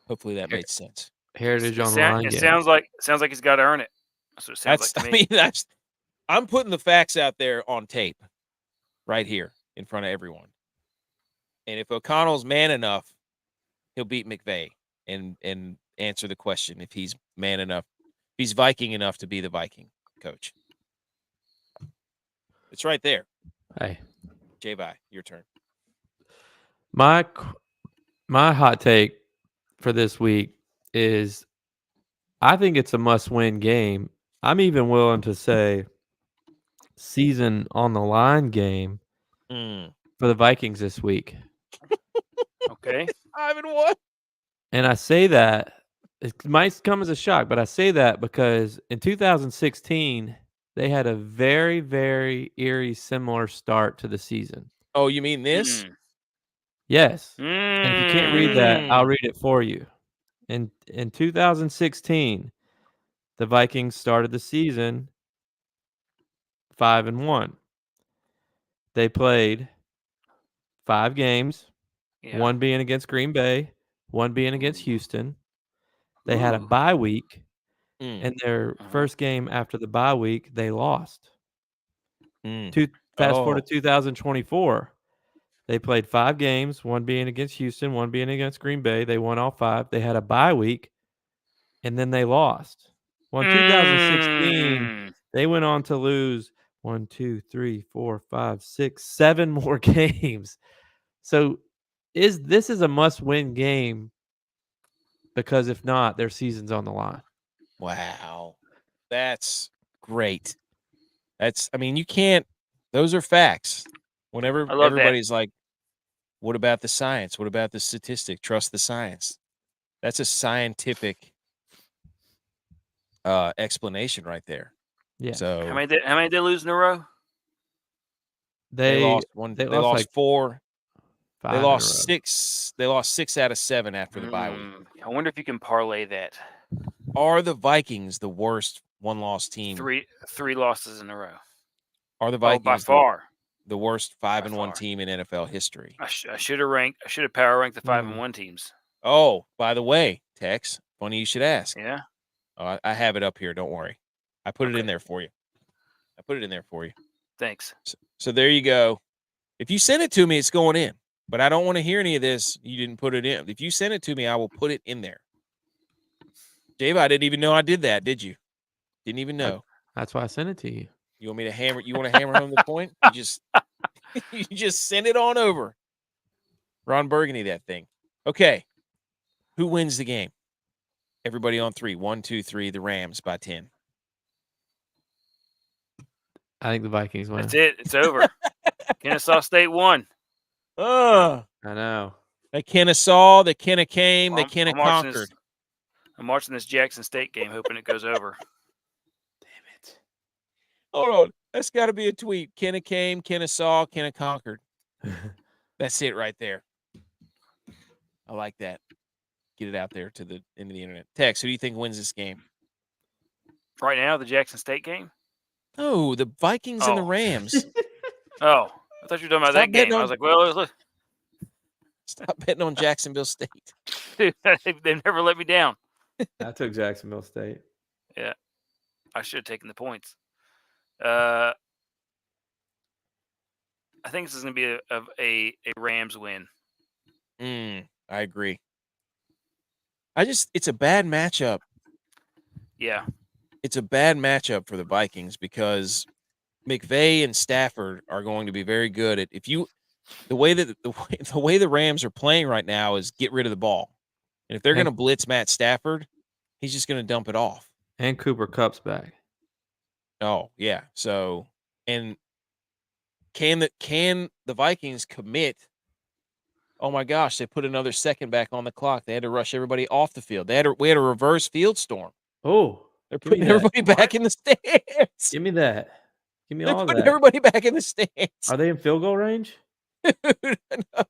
Hopefully that made sense. Heritage on the line. It sounds like he's got to earn it. That's what it sounds like to me. I mean, I'm putting the facts out there on tape right here in front of everyone. And if O'Connell's man enough, he'll beat McVay and answer the question if he's man enough, if he's Viking enough to be the Viking coach. It's right there. Hey, J-Vi, your turn. my hot take for this week is I think it's a must-win game. I'm even willing to say season on the line game for the Vikings this week. Okay. 5-1. And I say that, it might come as a shock, but I say that because in 2016, they had a very, very eerie similar start to the season. Oh, you mean this? Yes. And if you can't read that, I'll read it for you. In 2016, the Vikings started the season 5-1. They played 5 games, one being against Green Bay, one being against Houston. They had a bye week, and their first game after the bye week, they lost. Fast forward to 2024. They played 5 games, one being against Houston, one being against Green Bay. They won all 5. They had a bye week, and then they lost. Well, in 2016, they went on to lose 1, 2, 3, 4, 5, 6, 7 more games. So this is a must-win game because if not, their season's on the line. Wow. That's great. You can't, those are facts. Whenever everybody's like, what about the science? What about the statistic? Trust the science. That's a scientific explanation right there. Yeah. So how many did they lose in a row? They lost one. They lost like 4. They lost 6. They lost 6 out of 7 after the bye week. I wonder if you can parlay that. Are the Vikings the worst one-loss team? 3 losses in a row. Are the Vikings by far the worst 5-1 team in NFL history? I should have power ranked the 5-1 teams. Oh, by the way, Tex, funny you should ask. Yeah. Oh, I have it up here. Don't worry. I put it in there for you. Thanks. So there you go. If you send it to me, it's going in. But I don't want to hear any of this. You didn't put it in. If you send it to me, I will put it in there. Dave, I didn't even know I did that, did you? Didn't even know. That's why I sent it to you. You want me to hammer? You want to hammer home the point? You just send it on over. Ron Burgundy, that thing. Okay. Who wins the game? Everybody on 3. 1, 2, 3. The Rams by 10. I think the Vikings win. That's it. It's over. Kennesaw State won. I know. They Kennesaw, they Kenna came, they Kenna conquered. I'm watching this Jackson State game, hoping it goes over. Damn it. Hold on. That's got to be a tweet. Kenna came, Kenna saw, Kenna conquered. That's it right there. I like that. Get it out there to the into the internet. Tex, who do you think wins this game? Right now, the Jackson State game. Oh, the Vikings and the Oh. Rams. Oh, I thought you were talking about Stop that game. betting I on- was like, well, look, Stop betting on Jacksonville State. dude, they've never let me down. I took Jacksonville State. Yeah, I should have taken the points. I think this is going to be a Rams win. I agree. It's a bad matchup. Yeah. It's a bad matchup for the Vikings because McVay and Stafford are going to be very good at the way the Rams are playing right now is get rid of the ball. And if they're going to blitz Matt Stafford, he's just going to dump it off. And Cooper Kupp's back. Oh, yeah. So, and can the Vikings commit? Oh my gosh, they put another second back on the clock. They had to rush everybody off the field. We had a reverse field storm. Oh, they're putting everybody back in the stands. Give me that. Give me They're all of putting that. everybody back in the stands. Are they in field goal range? Dude, no.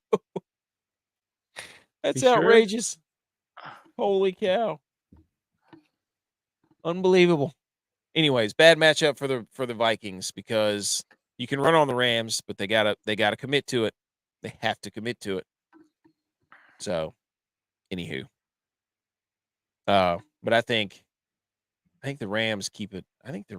That's outrageous. Sure? Holy cow. Unbelievable. Anyways, bad matchup for the Vikings because you can run on the Rams, but they gotta commit to it. They have to commit to it. So, anywho. But I think the Rams keep it. I think they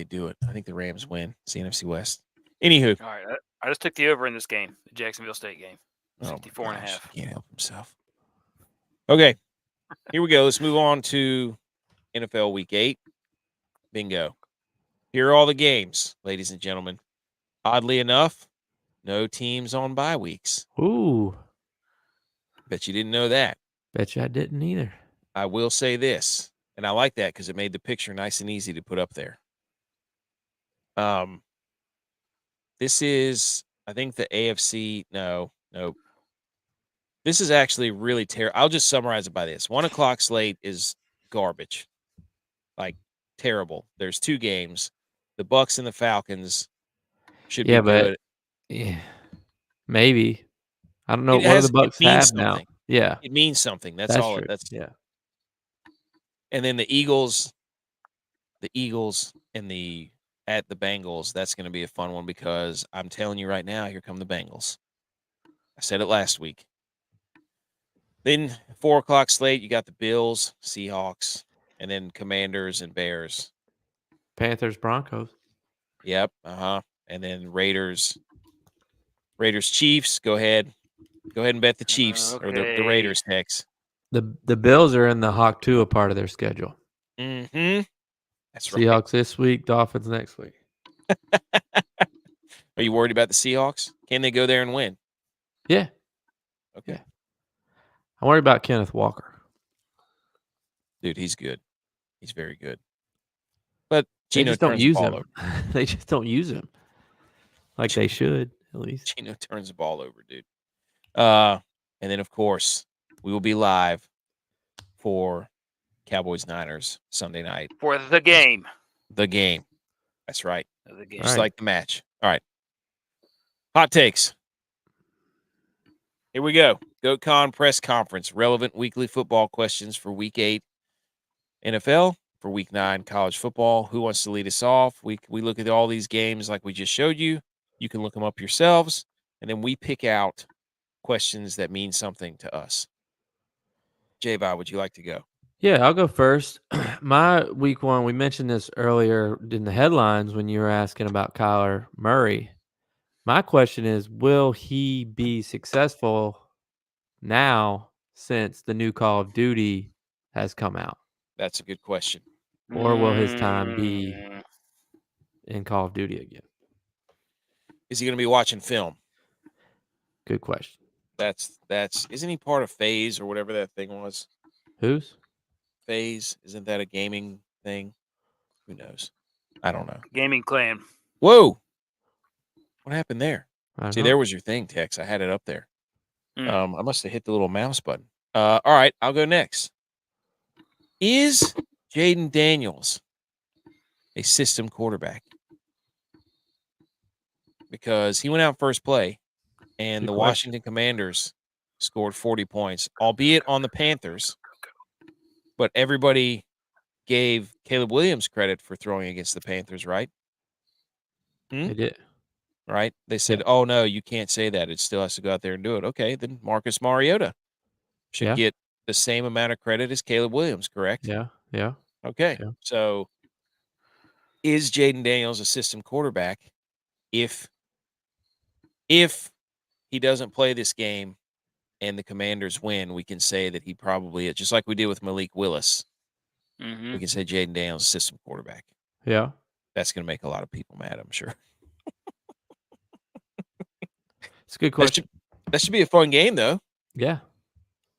do it. I think the Rams win. It's the NFC West. Anywho. All right. I just took the over in this game, the Jacksonville State game. 64.5. He can't help himself. Okay. Here we go. Let's move on to NFL Week 8. Bingo. Here are all the games, ladies and gentlemen. Oddly enough, no teams on bye weeks. Ooh. Bet you didn't know that. Bet you I didn't either. I will say this, and I like that because it made the picture nice and easy to put up there. This is, I think, the AFC. No. This is actually really terrible. I'll just summarize it by this. 1 o'clock slate is garbage. Like, terrible. There's 2 games. The Bucs and the Falcons should be good. Yeah, maybe. I don't know. What do the Bucs have now? Yeah. It means something. That's all. True. Yeah. And then the Eagles and at the Bengals, that's going to be a fun one because I'm telling you right now, here come the Bengals. I said it last week. Then 4 o'clock slate, you got the Bills, Seahawks, and then Commanders and Bears. Panthers, Broncos. Yep. And then Raiders, Chiefs. Go ahead and bet the Chiefs or the Raiders next. The Bills are in the Hawk 2 part of their schedule. Mm-hmm. That's right. Seahawks this week, Dolphins next week. Are you worried about the Seahawks? Can they go there and win? Yeah. Okay. Yeah. I'm worried about Kenneth Walker. Dude, he's good. He's very good. But Gino turns the ball over. They just don't use him like they should, at least. Gino turns the ball over, dude. And then, of course, we will be live for Cowboys-Niners Sunday night. For the game. The game. That's right. The game. Just like the match. All right. Hot takes. Here we go. GoatCon press conference. Relevant weekly football questions for Week 8 NFL, for Week 9 college football. Who wants to lead us off? We look at all these games like we just showed you. You can look them up yourselves, and then we pick out questions that mean something to us. J-Vi, would you like to go? Yeah, I'll go first. My Week 1, we mentioned this earlier in the headlines when you were asking about Kyler Murray. My question is, will he be successful now since the new Call of Duty has come out? That's a good question. Or will his time be in Call of Duty again? Is he going to be watching film? Good question. Isn't he part of FaZe or whatever that thing was? Whose? FaZe. Isn't that a gaming thing? Who knows? I don't know. Gaming clan. Whoa. What happened there? See, there was your thing, Tex. I had it up there. I must have hit the little mouse button. All right, I'll go next. Is Jaden Daniels a system quarterback? Because he went out first play, and Good the question. Washington Commanders scored 40 points, albeit on the Panthers. But everybody gave Caleb Williams credit for throwing against the Panthers, right? They did. Right? They said, oh, no, you can't say that. It still has to go out there and do it. Okay, then Marcus Mariota should get the same amount of credit as Caleb Williams, correct? Yeah. Okay, Yeah. so is Jaden Daniels a system quarterback if he doesn't play this game and the Commanders win? We can say that he probably is, just like we did with Malik Willis. Mm-hmm. We can say Jaden Daniels is a system quarterback. Yeah. That's going to make a lot of people mad, I'm sure. It's a good question. That should be a fun game, though. Yeah.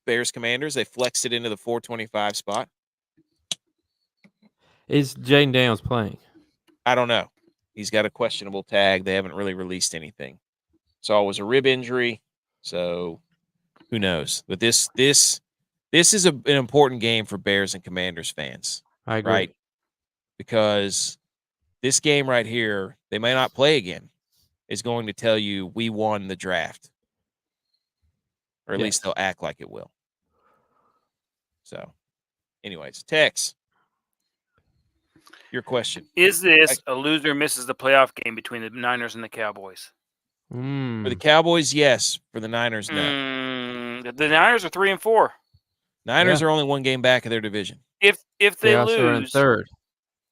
Bears Commanders, they flexed it into the 425 spot. Is Jaden Daniels playing? I don't know. He's got a questionable tag. They haven't really released anything. So it was a rib injury. So who knows? But this is an important game for Bears and Commanders fans. I agree. Right? Because this game right here, they may not play again, is going to tell you we won the draft. Or at least they'll act like it will. So, anyways, Tex, your question. Is this a loser misses the playoff game between the Niners and the Cowboys? For the Cowboys, yes. For the Niners, no. The Niners are 3-4. Niners are only one game back of their division. If they also lose, are in third.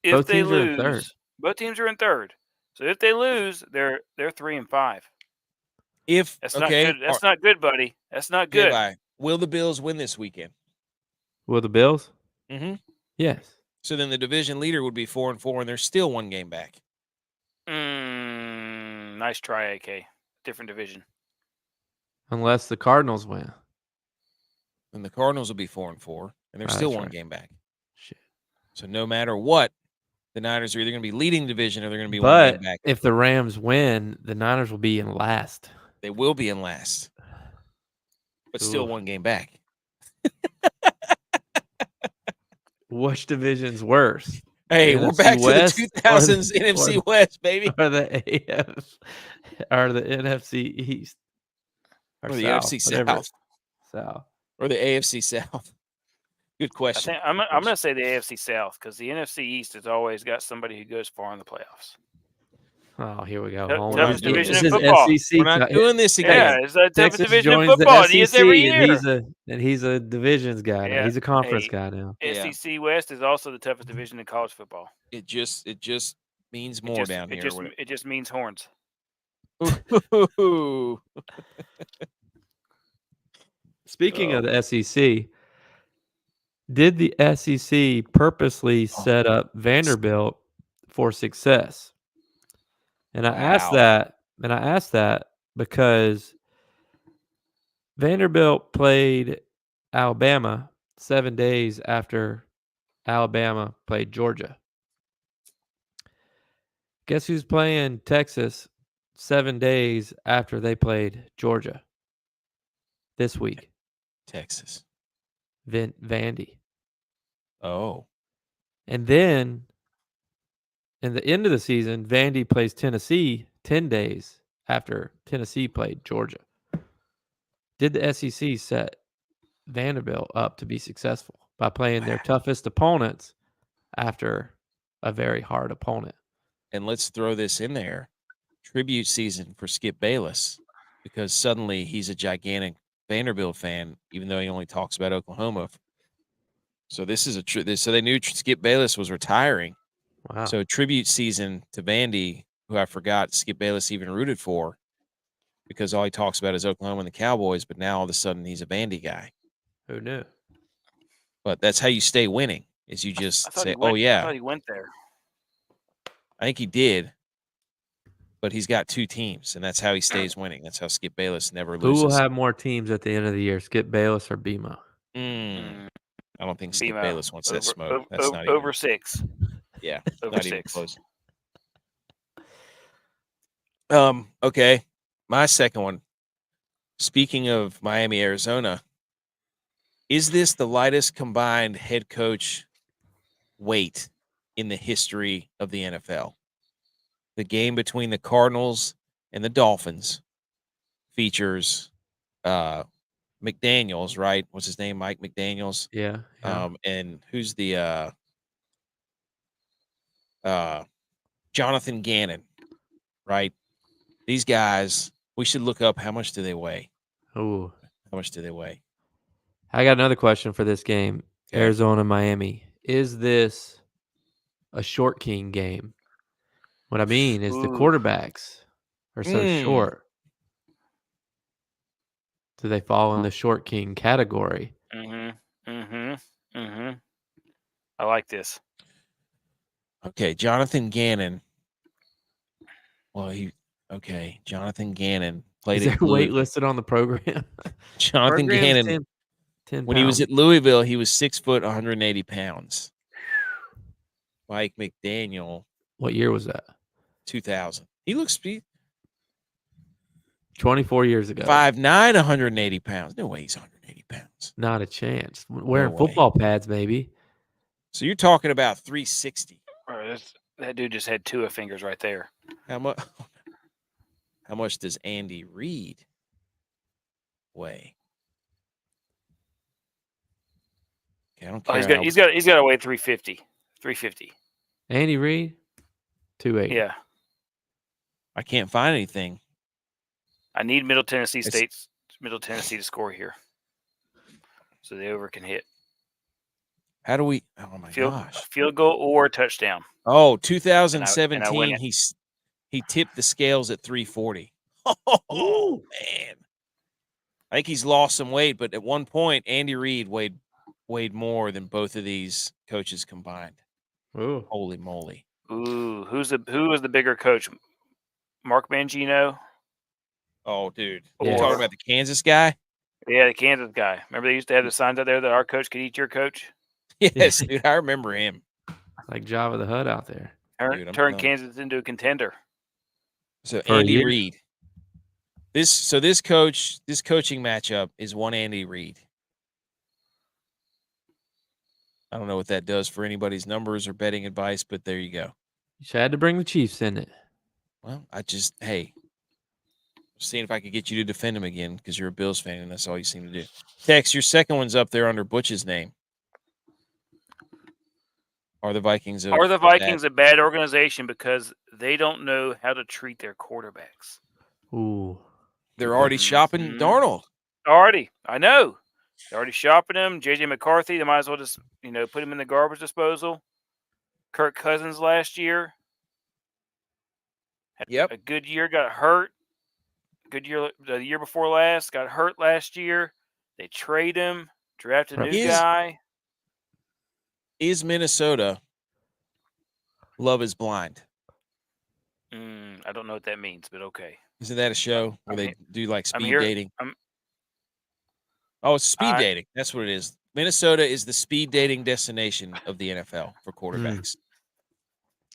Both teams are in third. So if they lose, they're 3-5. That's not good. That's not good, buddy. That's not good. Will the Bills win this weekend? Will the Bills? Mm-hmm. Yes. So then the division leader would be 4-4, and they're still one game back. Nice try, AK. Different division. Unless the Cardinals win. Then the Cardinals will be 4-4, and they're still one game back. Shit. So no matter what, the Niners are either going to be leading the division or they're going to be one game back. If the Rams win, the Niners will be in last. They will be in last, but still one game back. Which division's worse? Hey, we're back to the 2000s NFC West, baby. Or the NFC East. Or the NFC South. Or the AFC South. Good question. I'm going to say the AFC South because the NFC East has always got somebody who goes far in the playoffs. Oh, here we go. Toughest division in football. We're not doing this again. Yeah, it's the toughest division in football. He is every year. And he's a divisions guy now. He's a conference guy now. SEC West is also the toughest division in college football. It just means more down here. It just means horns. Speaking of the SEC, did the SEC purposely set up Vanderbilt for success? And I asked that because Vanderbilt played Alabama 7 days after Alabama played Georgia. Guess who's playing Texas 7 days after they played Georgia this week? Texas. Vandy. Oh. And then in the end of the season, Vandy plays Tennessee 10 days after Tennessee played Georgia. Did the SEC set Vanderbilt up to be successful by playing their toughest opponents after a very hard opponent? And let's throw this in there. Tribute season for Skip Bayless, because suddenly he's a gigantic Vanderbilt fan, even though he only talks about Oklahoma. So this is so they knew Skip Bayless was retiring. Wow. So tribute season to Vandy, who I forgot Skip Bayless even rooted for, because all he talks about is Oklahoma and the Cowboys, but now all of a sudden he's a Vandy guy. Who knew? But that's how you stay winning, is you just say, I yeah. I thought he went there. I think he did, but he's got two teams, and that's how he stays winning. That's how Skip Bayless never loses. Who will have more teams at the end of the year, Skip Bayless or BMO? I don't think Skip Bayless wants that smoke. That's not over 6. Yeah, over not 6. even close. Okay, my second one. Speaking of Miami, Arizona, Is this the lightest combined head coach weight in the history of the NFL? The game between the Cardinals and the Dolphins features McDaniels, right? What's his name? Mike McDaniels. Yeah. And who's the Jonathan Gannon, right? These guys, we should look up how much do they weigh. Oh, how much do they weigh? I got another question for this game. Okay. Arizona, Miami. Is this a short king game? What I mean is the quarterbacks are so short. Do they fall in the short king category? I like this. Okay, Jonathan Gannon. Well, Jonathan Gannon played. Is there weight listed on the program? Jonathan Gannon. 10 when he was at Louisville, he was 6 foot, 180 pounds. Mike McDaniel. What year was that? 2000. He looks 24 years ago. 5'9", 180 pounds. No way he's 180 pounds. Not a chance. Wearing football pads, maybe. So you're talking about 360. That dude just had 2 fingers right there. How much does Andy Reid weigh? Okay, I don't care. He's got to weigh 350. 350. Andy Reid, 280. Yeah. I can't find anything. I need Middle Tennessee to score here, so the over can hit. How do we? Oh my gosh! Field goal or touchdown. Oh, 2017. And he tipped the scales at 340. Oh man! I think he's lost some weight, but at one point, Andy Reid weighed more than both of these coaches combined. Ooh. Holy moly! Ooh, who was the bigger coach? Mark Mangino. Oh, dude. You're talking about the Kansas guy? Yeah, the Kansas guy. Remember they used to have the signs out there that our coach could eat your coach? Yes, dude. I remember him. Like Jabba the Hutt out there. Turn Kansas into a contender. So Andy Reid. This coaching matchup is one Andy Reid. I don't know what that does for anybody's numbers or betting advice, but there you go. You just had to bring the Chiefs in it. Well, seeing if I could get you to defend him again because you're a Bills fan and that's all you seem to do. Tex, your second one's up there under Butch's name. Are the Vikings a bad organization because they don't know how to treat their quarterbacks? Ooh. They're already shopping Darnold. Already. I know. They're already shopping him. J.J. McCarthy, they might as well just, put him in the garbage disposal. Kirk Cousins last year. Had a good year, got hurt. Good year the year before last, got hurt last year. They trade him, draft a new guy. Is Minnesota Love is Blind? I don't know what that means, but okay. Isn't that a show where they do like speed dating? It's speed dating. That's what it is. Minnesota is the speed dating destination of the NFL for quarterbacks.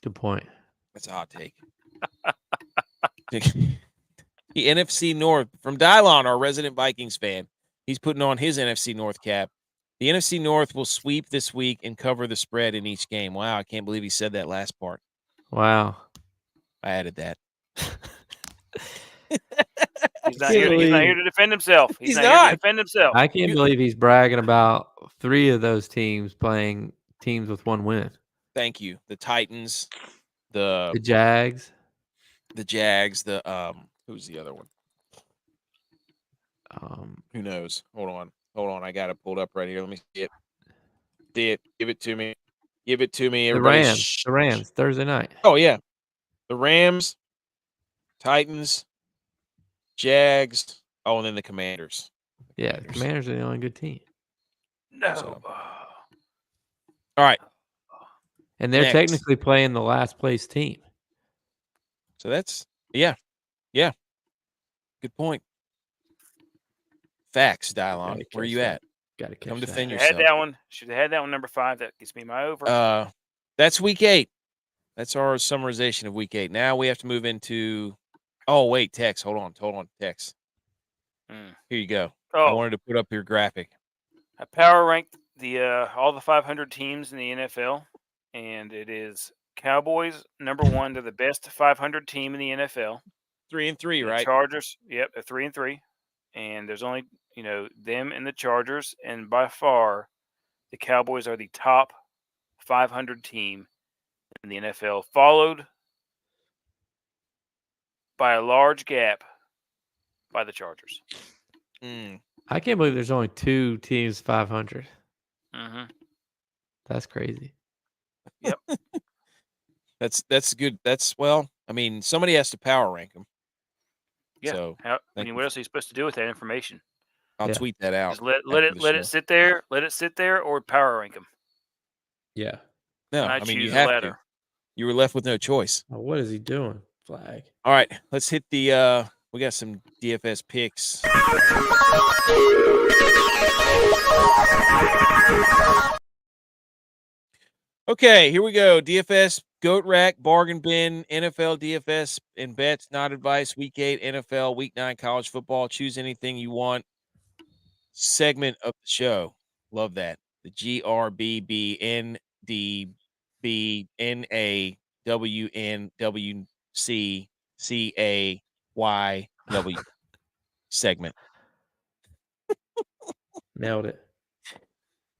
Good point. That's a hot take. The NFC North from Dylon, our resident Vikings fan. He's putting on his NFC North cap. The NFC North will sweep this week and cover the spread in each game. Wow, I can't believe he said that last part. Wow. I added that. He's not here to defend himself. He's not here to defend himself. I can't believe he's bragging about 3 of those teams playing teams with 1 win. Thank you. The Titans, the Jags. Who's the other one? Who knows? Hold on. I got it pulled up right here. Let me see it. Give it to me. Everybody. The Rams, Thursday night. Oh, yeah. The Rams, Titans, Jags. Oh, and then the Commanders. Yeah, the Commanders are the only good team. No. So. All right. And they're technically playing the last place team. So that's, yeah. Good point. Facts, Dylon. Where are you at? Gotta come defend yourself. yourself. Should have had that one number 5. That gets me my over. That's week 8. That's our summarization of week 8. Now we have to move into. Oh wait, Tex. Hold on, Tex. Here you go. I wanted to put up your graphic. I power ranked all the 500 teams in the NFL, and it is Cowboys number 1. They're the best 500 team in the NFL. 3-3, right? Chargers, yep, they're 3-3, and there's only them and the Chargers, and by far, the Cowboys are the top 500 team in the NFL, followed by a large gap by the Chargers. I can't believe there's only 2 teams 500. Mm-hmm. That's crazy. Yep. That's good. Somebody has to power rank them. Yeah. So, what else are you supposed to do with that information? I'll tweet that out. Just let it sit there. Let it sit there, or power rank them. Yeah. No, you have to. You were left with no choice. Oh, what is he doing? Flag. All right, let's hit the. We got some DFS picks. Okay, here we go. DFS Goat Rack Bargain Bin, NFL DFS and bets, not advice. Week 8 NFL, Week 9 college football. Choose anything you want. Segment of the show. Love that. The GRBBNDBNAWNWCCAYW segment. Nailed it.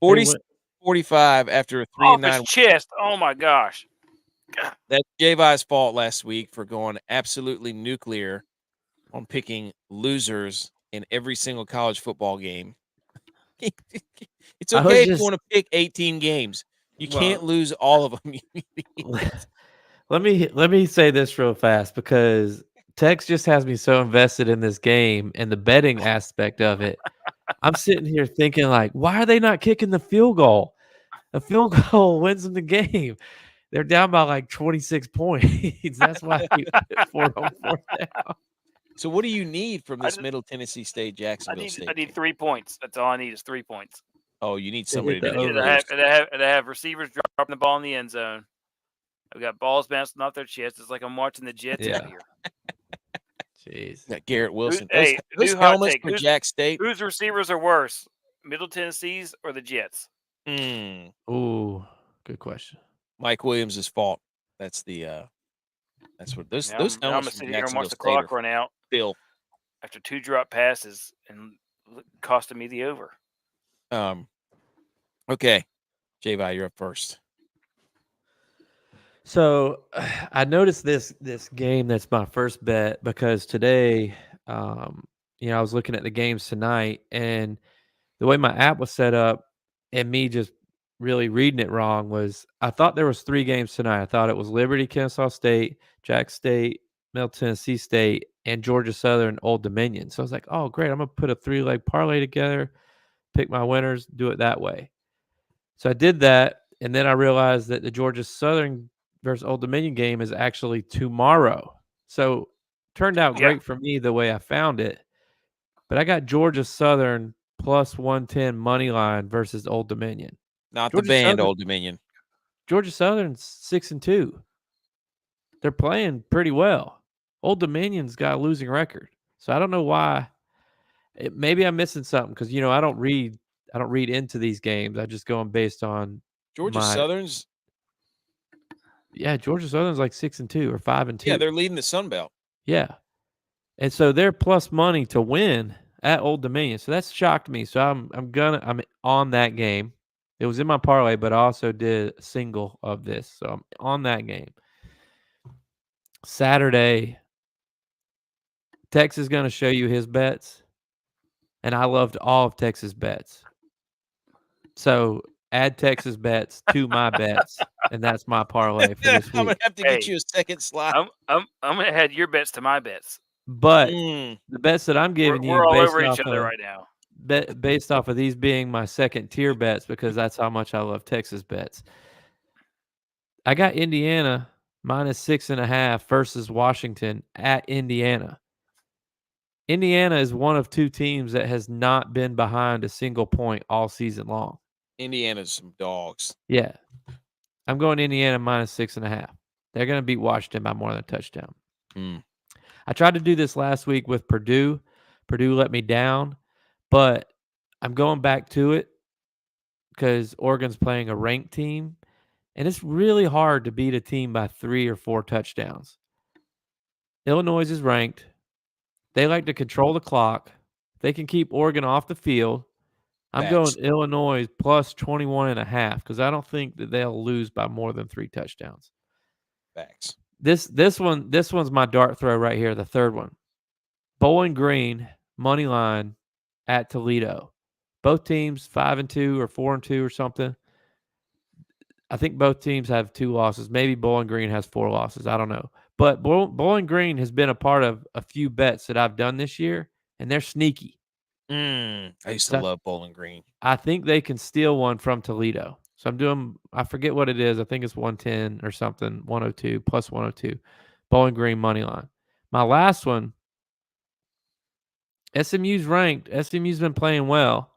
45 after a 3-9 chest. Oh my gosh. That's J-Vi's fault last week for going absolutely nuclear on picking losers in every single college football game. It's okay if you want to pick 18 games. You can't lose all of them. Let me say this real fast, because Tex just has me so invested in this game and the betting aspect of it. I'm sitting here thinking, like, why are they not kicking the field goal? A field goal wins them the game. They're down by like 26 points. That's why he put 4 on 4th down. So what do you need from this Middle Tennessee State, Jacksonville State? I need 3 points. That's all I need is 3 points. Oh, you need somebody to do it. I have receivers dropping the ball in the end zone. I've got balls bouncing off their chests. It's like I'm watching the Jets out here. Jeez. Got Garrett Wilson. Those helmets for Jack State. Whose receivers are worse, Middle Tennessee's or the Jets? Ooh, good question. Mike Williams' fault. That's what those helmets. I'm gonna sit here and watch the clock run out. Bill, after 2 drop passes and costing me the over. Okay, J-Vi, you're up first. So I noticed this game that's my first bet, because today, I was looking at the games tonight, and the way my app was set up and me just really reading it wrong was, I thought there was 3 games tonight. I thought it was Liberty, Kennesaw State, Jack State, Middle Tennessee State, and Georgia Southern, Old Dominion. So I was like, oh, great. I'm going to put a 3-leg parlay together, pick my winners, do it that way. So I did that, and then I realized that the Georgia Southern versus Old Dominion game is actually tomorrow. So turned out great for me the way I found it. But I got Georgia Southern plus 110 money line versus Old Dominion. Not Georgia the band Southern, Old Dominion. Georgia Southern's 6-2. They're playing pretty well. Old Dominion's got a losing record. So I don't know why. Maybe I'm missing something, because I don't read into these games. I just go on based on Georgia Southern's. Yeah, Georgia Southern's like 6-2 or 5-2. Yeah, they're leading the Sun Belt. Yeah, and so they're plus money to win at Old Dominion. So that's shocked me. So I'm on that game. It was in my parlay, but I also did a single of this. So I'm on that game. Saturday, Tex is going to show you his bets, and I loved all of Tex's bets. So add Texas bets to my bets, and that's my parlay for this week. I'm gonna have to get you a second slot. I'm gonna add your bets to my bets. But the bets that I'm giving we're all over each other right now. Based off of these being my second tier bets, because that's how much I love Texas bets. I got Indiana minus 6.5 versus Washington at Indiana. Indiana is one of 2 teams that has not been behind a single point all season long. Indiana's some dogs. Yeah. I'm going Indiana minus 6.5. They're going to beat Washington by more than a touchdown. I tried to do this last week with Purdue. Purdue let me down, but I'm going back to it. because Oregon's playing a ranked team, and it's really hard to beat a team by 3 or 4 touchdowns. Illinois is ranked. They like to control the clock. They can keep Oregon off the field. I'm Facts. going Illinois plus 21.5 because I don't think that they'll lose by more than 3 touchdowns. Facts. This one's my dart throw right here, the third one. Bowling Green, money line at Toledo. Both teams 5-2 or 4-2 or something. I think both teams have 2 losses. Maybe Bowling Green has 4 losses. I don't know. But Bowling Green has been a part of a few bets that I've done this year, and they're sneaky. I used to love Bowling Green. I think they can steal one from Toledo. So I'm doing, I forget what it is. I think it's 110 or something, 102, plus 102. Bowling Green money line. My last one, SMU's ranked. SMU's been playing well,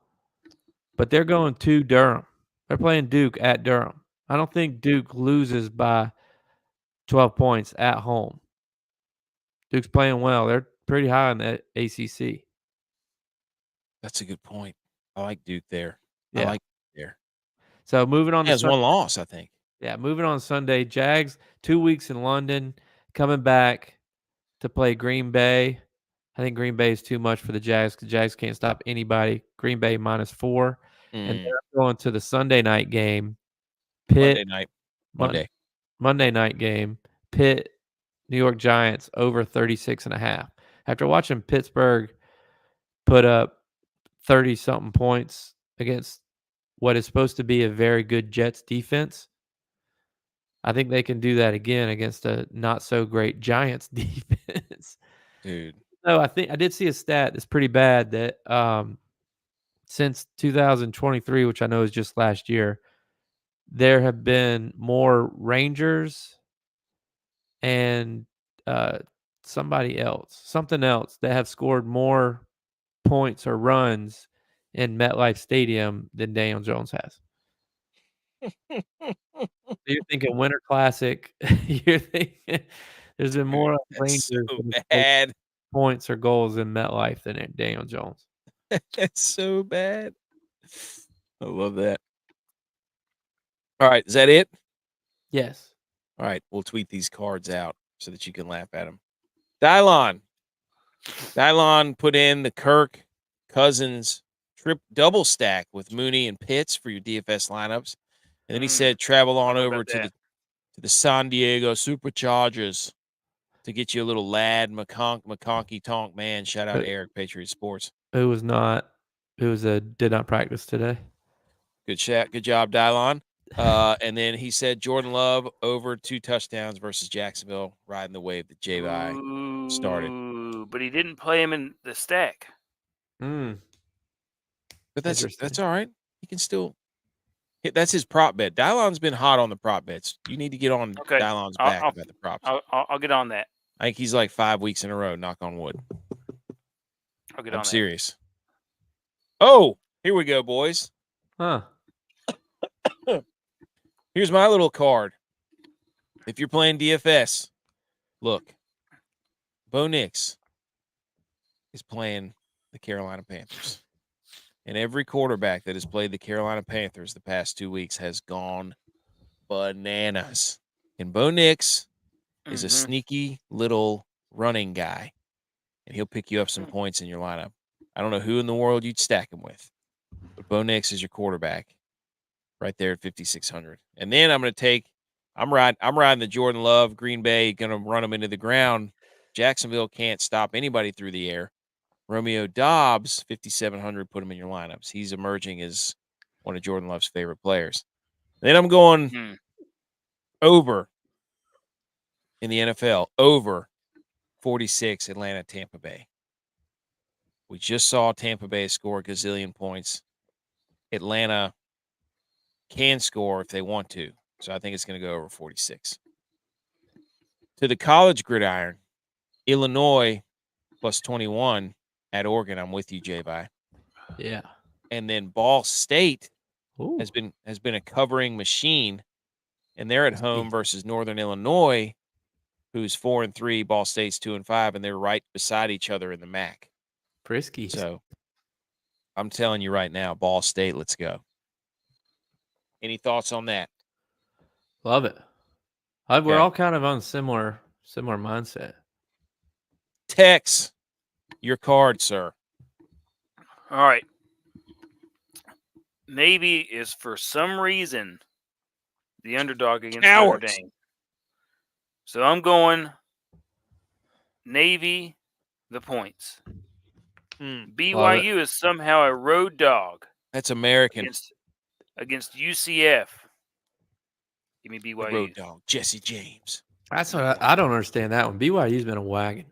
but they're going to Durham. They're playing Duke at Durham. I don't think Duke loses by 12 points at home. Duke's playing well. They're pretty high in the ACC. That's a good point. I like Duke there. Yeah. I like Duke there. So moving on to has one loss, I think. Yeah, moving on Sunday. Jags, 2 weeks in London, coming back to play Green Bay. I think Green Bay is too much for the Jags because Jags can't stop anybody. Green Bay -4. And they're going to the Sunday night game. Pitt, Monday night game. Pitt, New York Giants over 36.5. After watching Pittsburgh put up 30-something points against what is supposed to be a very good Jets defense, I think they can do that again against a not so great Giants defense. Dude. No, I think I did see a stat that's pretty bad that since 2023, which I know is just last year, there have been more Rangers and something else that have scored more points or runs in MetLife Stadium than Daniel Jones has. You're thinking Winter Classic. You're thinking there's been more Rangers so bad points or goals in MetLife than Daniel Jones. That's so bad. I love that. All right, is that it? Yes. All right, we'll tweet these cards out so that you can laugh at them. Dylon put in the Kirk Cousins double stack with Mooney and Pitts for your DFS lineups. And then he said travel on over to the San Diego Superchargers to get you a little lad McConkey Tonk man. Shout out Eric, Patriot Sports. Did not practice today. Good job, Dylon. And then he said Jordan Love over 2 touchdowns versus Jacksonville, riding the wave that J.I. started. But he didn't play him in the stack. But that's all right. He can still. That's his prop bet. Dylon's been hot on the prop bets. You need to get on Dylon's back about the props. I'll get on that. I think he's like 5 weeks in a row. Knock on wood. I'm serious. Oh, here we go, boys. Huh. Here's my little card. If you're playing DFS, look, Bo Nix is playing the Carolina Panthers. And every quarterback that has played the Carolina Panthers the past 2 weeks has gone bananas. And Bo Nix is a sneaky little running guy. And he'll pick you up some points in your lineup. I don't know who in the world you'd stack him with. But Bo Nix is your quarterback right there at 5,600. And then I'm riding the Jordan Love, Green Bay, going to run him into the ground. Jacksonville can't stop anybody through the air. Romeo Dobbs, 5,700, put him in your lineups. He's emerging as one of Jordan Love's favorite players. And then I'm going over in the NFL, over 46 Atlanta, Tampa Bay. We just saw Tampa Bay score a gazillion points. Atlanta can score if they want to. So I think it's going to go over 46. To the college gridiron, Illinois plus 21 at Oregon. I'm with you, J-Bye. Yeah. And then Ball State has been a covering machine, and they're at home versus Northern Illinois, who's 4-3. Ball State's 2-5, and they're right beside each other in the MAC. Frisky. So I'm telling you right now, Ball State, let's go. Any thoughts on that? Love it. We're Okay. all kind of on similar mindset. Tex, your card, sir. All right. Navy is for some reason the underdog against Notre Cowards. Dame. So I'm going Navy, the points. BYU is somehow a road dog That's American. against UCF. Give me The BYU. road dog, Jesse James. That's what I don't understand that one. BYU's been a wagon.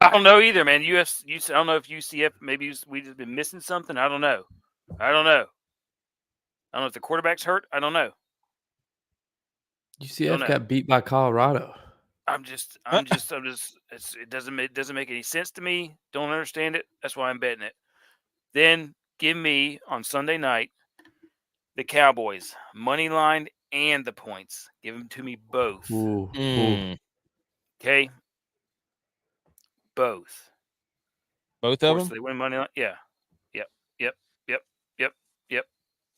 I don't know either, man. I don't know if UCF, maybe we've just been missing something. I don't know. I don't know if the quarterback's hurt. I don't know. UCF got beat by Colorado. It doesn't make any sense to me. Don't understand it. That's why I'm betting it. Then give me on Sunday night the Cowboys money line and the points. Give them to me both. Ooh. Okay. Both of them. They win money line. Yeah.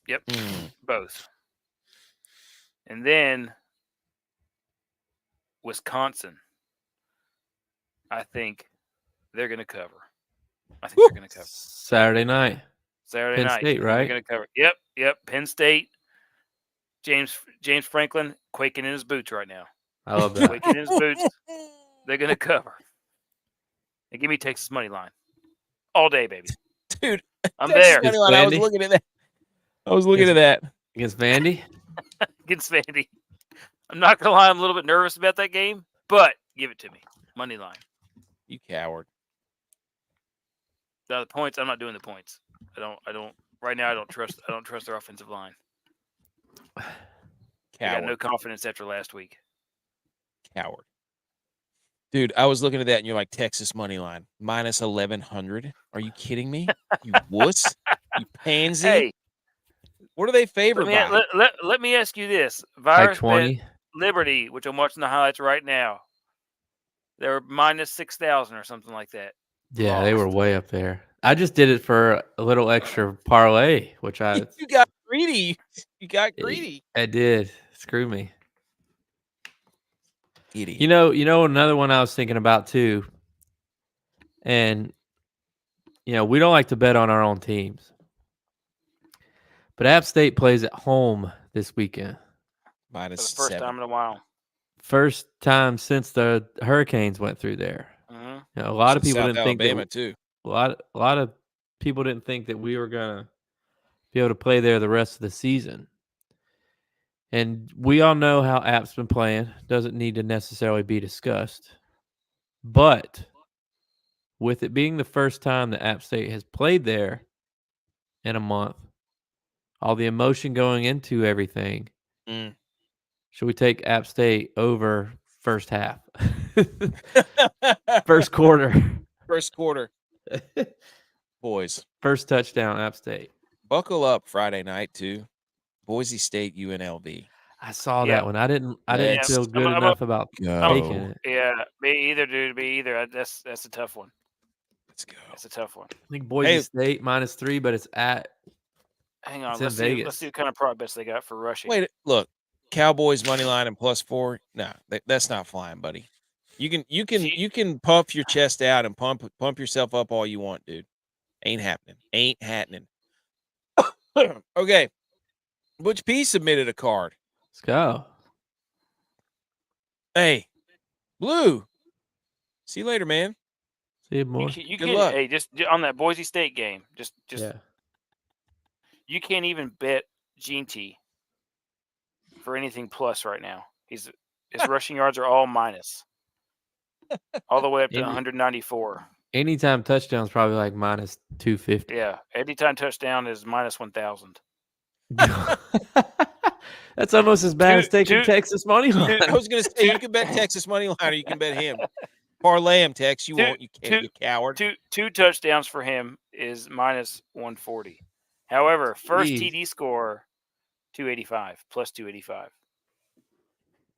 Yep. Both. And then Wisconsin. I think they're going to cover. Saturday night. Penn State, right? They're going to cover. Yep. Penn State. James Franklin quaking in his boots right now. I love that. Quaking in his boots. They're going to cover. And give me Texas money line all day, baby. Dude, I'm there. Money line, I was looking at that. Against Vandy? Against Vandy. I'm not going to lie. I'm a little bit nervous about that game, but give it to me. Money line. You coward. Now the points, I'm not doing the points. I don't right now I don't trust their offensive line. Coward. I got no confidence after last week. Coward. Dude, I was looking at that and you're like, Texas money line minus 1,100. Are you kidding me? You wuss? You pansy? Hey, what are they favored by? Let me ask you this. Like 20? Liberty, which I'm watching the highlights right now. They're minus 6,000 or something like that. Yeah, they were way up there. I just did it for a little extra parlay, which You got greedy. You got greedy. I did. Screw me. Idiot. You know another one I was thinking about too. And we don't like to bet on our own teams. But App State plays at home this weekend. Minus for the first time in a while. First time since the Hurricanes went through there. Mm-hmm. A lot of people South didn't Alabama think too. A lot of people didn't think that we were gonna be able to play there the rest of the season. And we all know how App's been playing. Doesn't need to necessarily be discussed. But with it being the first time that App State has played there in a month, all the emotion going into everything, should we take App State over first half? First quarter. First quarter. Boys. First touchdown, App State. Buckle up Friday night, too. Boise State, UNLV. I saw that one. I didn't feel good enough about taking it. Yeah, me either, dude. Me either. That's a tough one. Let's go. That's a tough one. I think Boise State -3, but it's at. Hang on. Let's see what kind of prop bets they got for rushing. Wait, look. Cowboys money line and +4. No, that's not flying, buddy. You can puff your chest out and pump yourself up all you want, dude. Ain't happening. Okay. Butch P submitted a card. Let's go. Hey, Blue. See you later, man. See you more. Good luck. Hey, just on that Boise State game, just yeah. You can't even bet Gene T for anything plus right now. His rushing yards are all minus. All the way up to 194. Anytime touchdown is probably like -250. Yeah. Anytime touchdown is -1,000. That's almost as bad as taking Texas money line. I was going to say, you can bet Texas money line or you can bet him. Parlay him, Tex. You won't. You can't, you coward. Two touchdowns for him is -140. However, first TD score, 285, +285.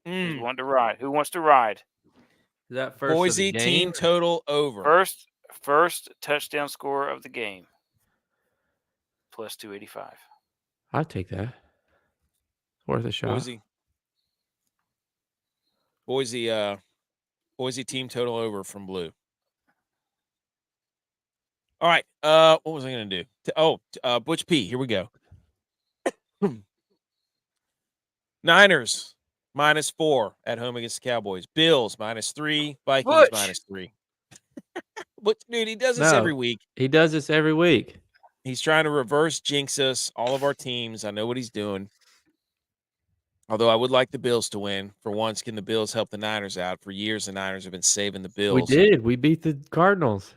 Who wants to ride? Is that first Boise team total over. First touchdown score of the game, +285. I'll take that. Worth a shot. Boise team total over from Blue. All right. What was I going to do? Butch P. Here we go. Niners -4 at home against the Cowboys. Bills -3. Vikings -3. But dude, he does this every week. He does this every week. He's trying to reverse jinx us, all of our teams. I know what he's doing. Although I would like the Bills to win. For once, can the Bills help the Niners out? For years, the Niners have been saving the Bills. We did. We beat the Cardinals.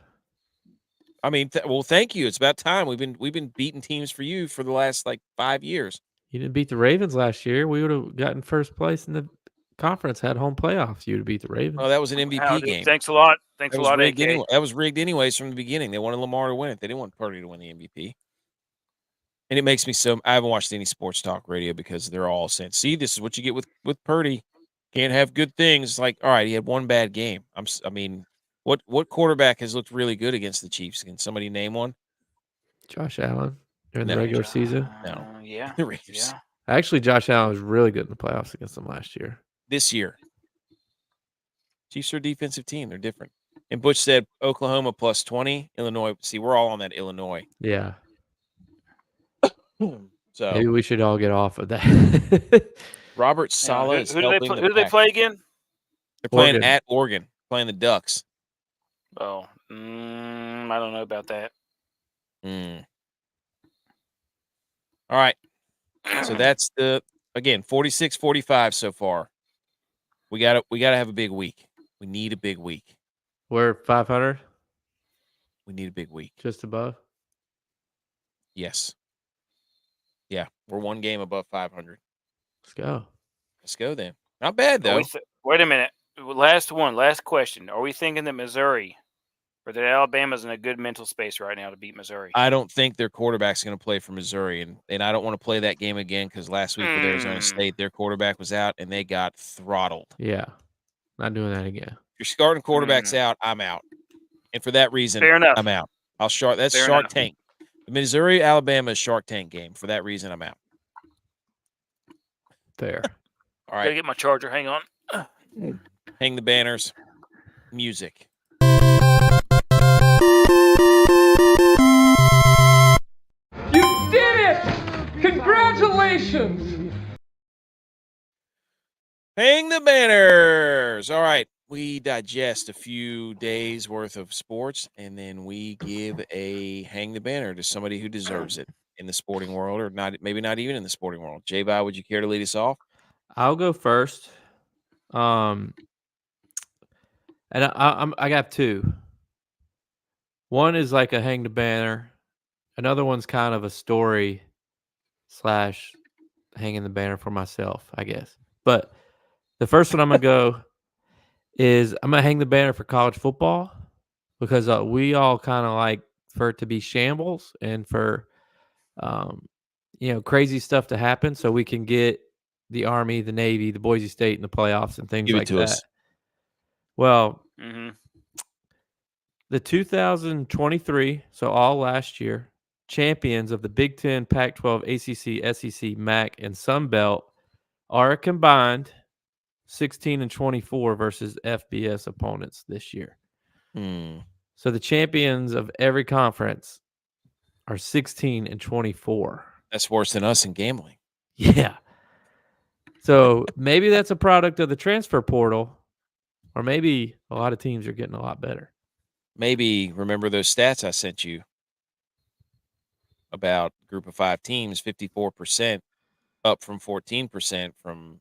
I mean, well, thank you. It's about time. We've been beating teams for you for the last 5 years. You didn't beat the Ravens last year. We would have gotten first place in the conference, had home playoffs. You would have beat the Ravens. Oh, that was an MVP game. Thanks a lot. That was rigged anyway. That was rigged anyways from the beginning. They wanted Lamar to win it. They didn't want Purdy to win the MVP. And it makes me I haven't watched any sports talk radio because they're all saying, see, this is what you get with Purdy. Can't have good things. All right, he had one bad game. What quarterback has looked really good against the Chiefs? Can somebody name one? Josh Allen during the regular season? No. Yeah. The regular season. Actually, Josh Allen was really good in the playoffs against them last year. This year. Chiefs are a defensive team. They're different. And Butch said Oklahoma +20. Illinois. See, we're all on that Illinois. Yeah. So maybe we should all get off of that. Robert Saleh is helping. Who do they play again? They're playing at Oregon, playing the Ducks. Oh, I don't know about that. All right. So that's 46-45 so far. We gotta have a big week. We need a big week. We're 500. We need a big week. Just above. Yes. Yeah, we're one game above 500. Let's go then. Not bad though. Wait a minute. Last question. Are we thinking that Missouri or that Alabama's in a good mental space right now to beat Missouri? I don't think their quarterback's going to play for Missouri, and I don't want to play that game again because last week with Arizona State, their quarterback was out and they got throttled. Yeah, not doing that again. If your starting quarterback's out, I'm out, and for that reason, Fair enough. I'm out. That's Fair Shark enough. Tank. The Missouri-Alabama Shark Tank game. For that reason, I'm out. Fair. All right. Gotta get my charger. Hang on. Hang the banners. Music. You did it! Congratulations! Hang the banners. All right. We digest a few days worth of sports, and then we give a hang the banner to somebody who deserves it in the sporting world, or maybe not even in the sporting world. J-Bye, would you care to lead us off? I'll go first. And I got two. One is like a hang the banner. Another one's kind of a story / hanging the banner for myself, I guess. But the first one I'm going to go is I'm going to hang the banner for college football because we all kind of like for it to be shambles and for, crazy stuff to happen so we can get the Army, the Navy, the Boise State in the playoffs and things like that. Us. Well, the 2023, so all last year, champions of the Big Ten, Pac-12, ACC, SEC, MAC, and Sun Belt are a combined 16-24 versus FBS opponents this year. So the champions of every conference are 16-24. That's worse than us in gambling. Yeah. So maybe that's a product of the transfer portal, or maybe a lot of teams are getting a lot better. Maybe remember those stats I sent you about group of 5 teams, 54% up from 14% from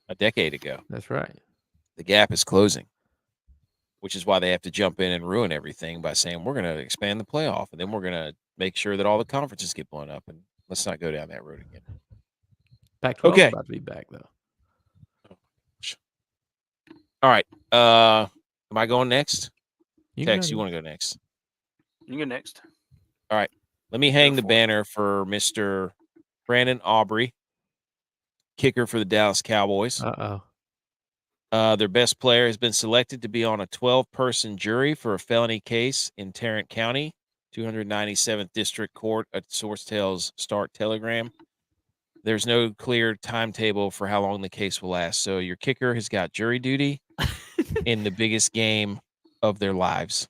a decade ago. That's right. The gap is closing, which is why they have to jump in and ruin everything by saying, we're going to expand the playoff, and then we're going to make sure that all the conferences get blown up, and let's not go down that road again. Pac-12 is about to be back, though. All right. Am I going next? Tex, you want to go next? You go next. All right. Let me hang the banner for Mr. Brandon Aubrey, kicker for the Dallas Cowboys. Their best player has been selected to be on a 12-person jury for a felony case in Tarrant County, 297th District Court, a source tells Start Telegram. there's no clear timetable for how long the case will last. So your kicker has got jury duty in the biggest game of their lives.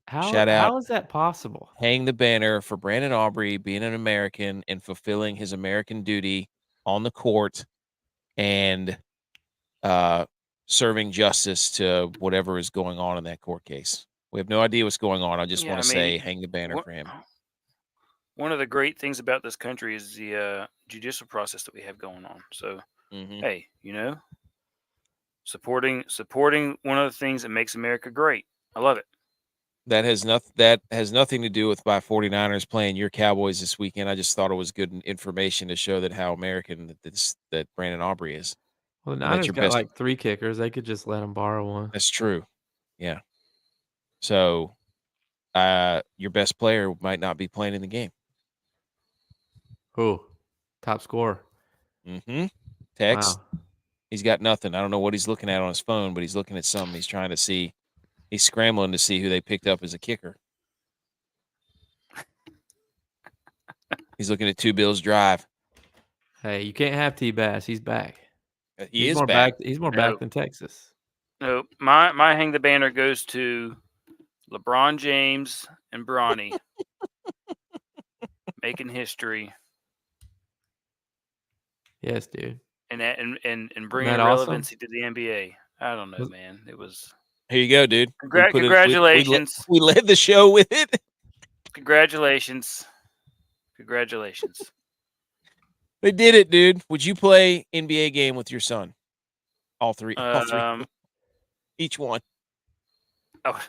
Shout out. How is that possible? Hang the banner for Brandon Aubrey being an American and fulfilling his American duty on the court and serving justice to whatever is going on in that court case. We have no idea what's going on. I just want to say hang the banner for him. One of the great things about this country is the judicial process that we have going on. So, hey, supporting one of the things that makes America great. I love it. That has nothing to do with my 49ers playing your Cowboys this weekend. I just thought it was good information to show that how American that Brandon Aubrey is. Well, the Niners got like 3 kickers. They could just let him borrow one. That's true. Yeah. So, your best player might not be playing in the game. Oh, top scorer. Text. Wow. He's got nothing. I don't know what he's looking at on his phone, but he's looking at something. He's trying to see. He's scrambling to see who they picked up as a kicker. He's looking at Two Bills Drive. Hey, you can't have T-Bass. He's back. He's more back. He's more back than Texas. No, my hang the banner goes to LeBron James and Bronny making history. Yes, dude. And bringing relevancy to the NBA. I don't know, man. It was. Here you go, dude. Congratulations. We led the show with it. Congratulations. They did it, dude. Would you play NBA game with your son? All three. Each one. Oh,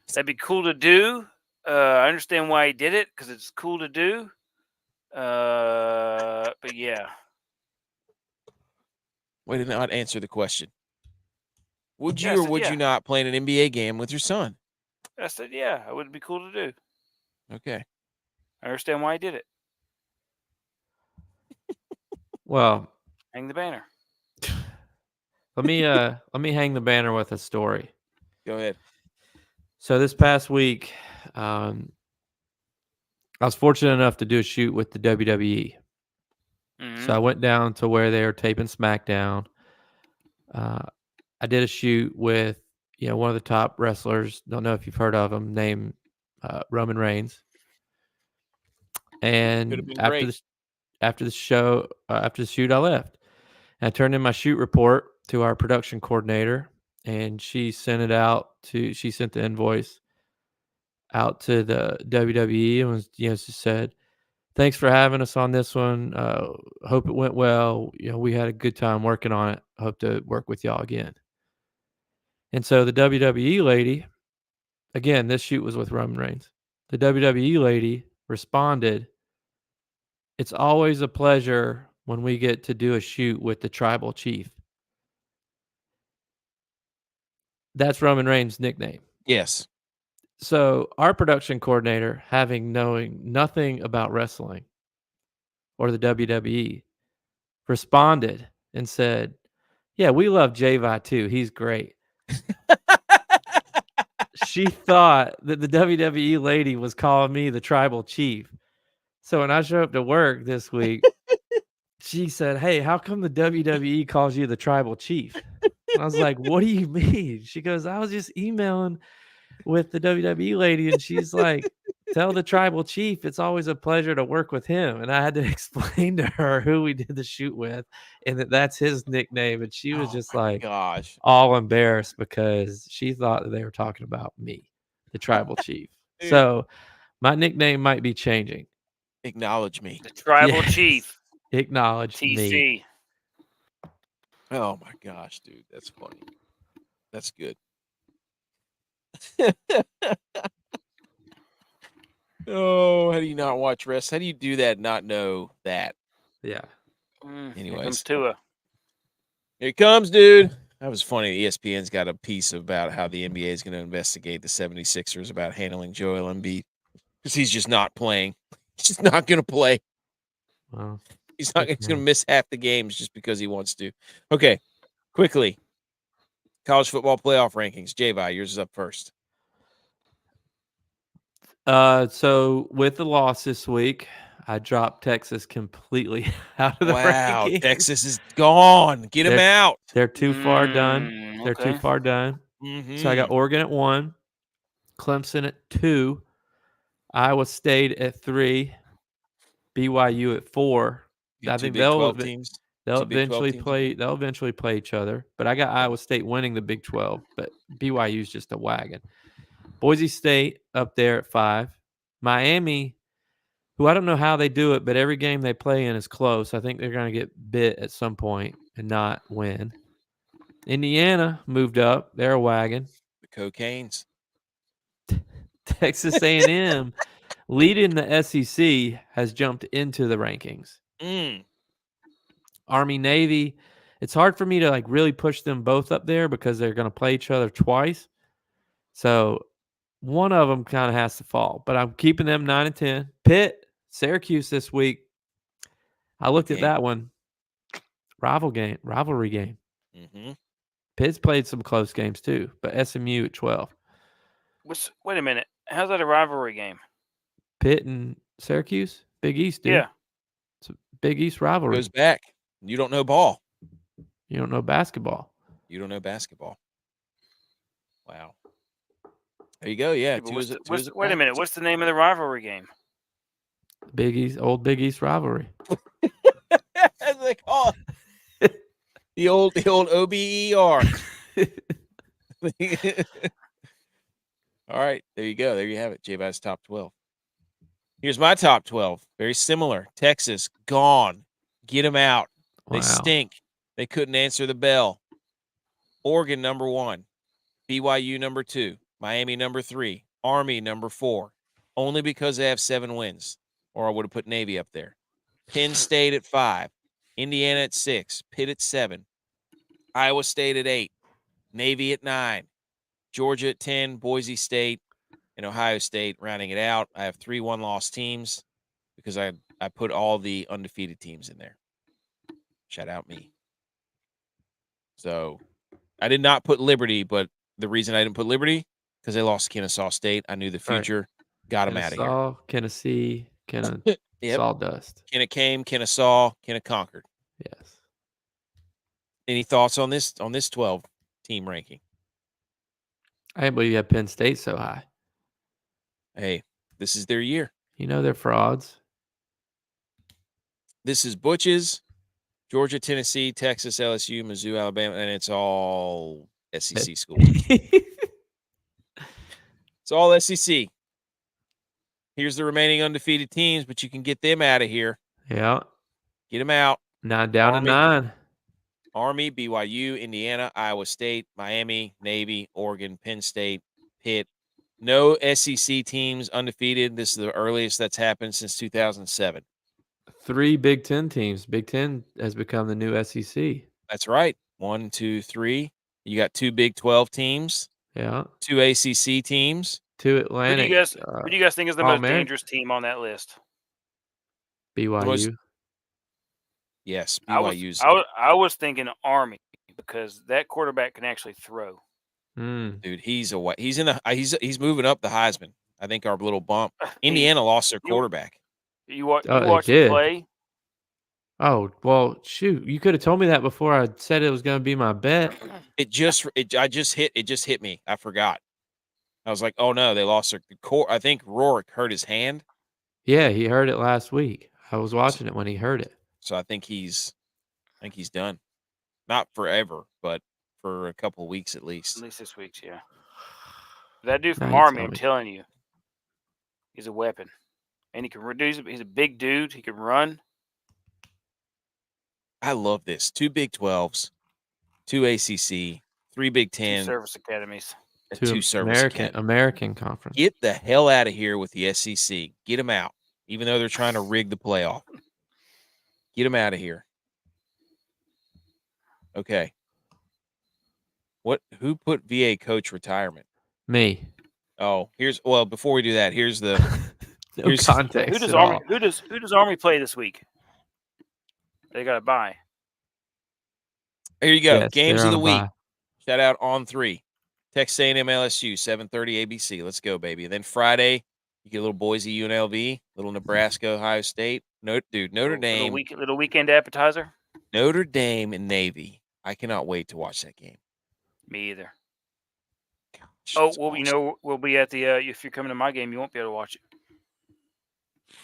that'd be cool to do. I understand why he did it because it's cool to do. But yeah. Way to not answer the question. Would you would you not play an NBA game with your son? I said, yeah, it would be cool to do. Okay. I understand why he did it. Well, hang the banner. Let me hang the banner with a story. Go ahead. So this past week, I was fortunate enough to do a shoot with the WWE. So I went down to where they were taping SmackDown. I did a shoot with one of the top wrestlers. Don't know if you've heard of him, named Roman Reigns. And after the shoot, I left. And I turned in my shoot report to our production coordinator, and she sent the invoice out to the WWE and was, just said, "Thanks for having us on this one. Hope it went well. We had a good time working on it. Hope to work with y'all again." And so the WWE lady, again, this shoot was with Roman Reigns. The WWE lady responded, "It's always a pleasure when we get to do a shoot with the tribal chief." That's Roman Reigns' nickname. Yes. So our production coordinator, knowing nothing about wrestling or the WWE, responded and said, "Yeah, we love J-Vi too. He's great." She thought that the WWE lady was calling me the tribal chief. So when I showed up to work this week, she said, "Hey, how come the WWE calls you the tribal chief?" And I was like, "What do you mean?" She goes, "I was just emailing with the WWE lady, and she's like, tell the tribal chief it's always a pleasure to work with him." And I had to explain to her who we did the shoot with and that's his nickname. And she was just like, all embarrassed because she thought that they were talking about me, the tribal chief. So my nickname might be changing. Acknowledge me. The tribal chief. Acknowledge TC. me. Oh my gosh, dude. That's funny. That's good. Oh, how do you not watch wrestling? How do you do that and not know that? Yeah. Anyways. Here comes Tua. Here it comes, dude. That was funny. ESPN's got a piece about how the NBA is going to investigate the 76ers about handling Joel Embiid because he's just not playing. He's just not going to play. Wow. He's going to miss half the games just because he wants to. Okay, quickly. College football playoff rankings. J-Vi, yours is up first. So with the loss this week, I dropped Texas completely out of the Wow, rankings. Texas is gone. Get him out. They're too far done. They're too Okay. far done. So I got Oregon at 1, Clemson at 2, Iowa State at 3, BYU at 4. Get I two think Big 12 teams. they'll Two Big 12 eventually teams. play. They'll eventually play each other. But I got Iowa State winning the Big 12. But BYU's just a wagon. Boise State up there at 5. Miami, who I don't know how they do it, but every game they play in is close. I think they're going to get bit at some point and not win. Indiana moved up. They're a wagon. The Cocaine's. Texas A&M, leading the SEC, has jumped into the rankings. Army, Navy, it's hard for me to like really push them both up there because they're going to play each other twice. So one of them kind of has to fall, but I'm keeping them 9 and 10. Pitt, Syracuse this week. I looked at that one. Rivalry game. Pitt's played some close games too, but SMU at 12. Wait a minute. How's that a rivalry game? Pitt and Syracuse? Big East, dude. Yeah. It's a Big East rivalry. Goes back. You don't know ball. You don't know basketball. You don't know basketball. Wow. There you go. Yeah. Wait a minute. What's the name of the rivalry game? Big East, old Big East rivalry. As they call it. The old OBER. All right. There you go. There you have it. J-B's top 12. Here's my top 12. Very similar. Texas, gone. Get them out. They stink. They couldn't answer the bell. Oregon, number 1. BYU, number 2. Miami, number 3. Army, number 4. Only because they have 7 wins. Or I would have put Navy up there. Penn State at 5. Indiana at 6. Pitt at 7. Iowa State at 8. Navy at 9. Georgia at 10. Boise State and Ohio State rounding it out. I have 3 one-loss teams because I put all the undefeated teams in there. Shout out me. So I did not put Liberty, but the reason I didn't put Liberty because they lost to Kennesaw State. I knew the future. Got them out of here. Tennessee, Sawdust. Kenna came, Kennesaw, Kenna conquered. Yes. Any thoughts on this 12 team ranking? I can't believe you have Penn State so high. Hey, this is their year. You know they're frauds. This is Butch's, Georgia, Tennessee, Texas, LSU, Mizzou, Alabama, and it's all SEC schools. It's all SEC. Here's the remaining undefeated teams, but you can get them out of here. Yeah. Get them out. 9 down to 9. Army, BYU, Indiana, Iowa State, Miami, Navy, Oregon, Penn State, Pitt. No SEC teams undefeated. This is the earliest that's happened since 2007. 3 Big Ten teams. Big Ten has become the new SEC. That's right. 1, 2, 3. You got 2 Big 12 teams. Yeah. 2 ACC teams. 2 Atlantic. Who do you guys think is the most dangerous team on that list? BYU. Yes, BYU's. I was thinking Army because that quarterback can actually throw. Dude, he's moving up the Heisman. I think our little bump. Indiana lost their quarterback. You watch him play? Oh, well, shoot. You could have told me that before I said it was going to be my bet. It just hit me. I forgot. I was like, oh no, they lost their core. I think Rourke hurt his hand. Yeah, he heard it last week. I was watching it when he heard it. So I think he's done. Not forever, but for a couple of weeks at least. At least this week's, yeah. That dude from Army, I'm telling you, he's a weapon. And he can reduce it. He's a big dude. He can run. I love this. 2 Big 12s, 2 ACC, 3 Big 10. 2 service academies. 2 service academies. American conference. Get the hell out of here with the SEC. Get them out. Even though they're trying to rig the playoff. Get them out of here. Okay. Who put VA coach retirement? Me. Oh, before we do that, here's the here's context. Who does Army play this week? They got a bye. Here you go. Yes, Games of the week. Shout out on 3. Texas A&M LSU, 7:30 ABC. Let's go, baby. And then Friday, You get a little Boise UNLV, little Nebraska Ohio State. Notre Dame. Little weekend appetizer. Notre Dame and Navy. I cannot wait to watch that game. Me either. Gosh, Oh, it's well, awesome. we'll be at the. If you're coming to my game, you won't be able to watch it.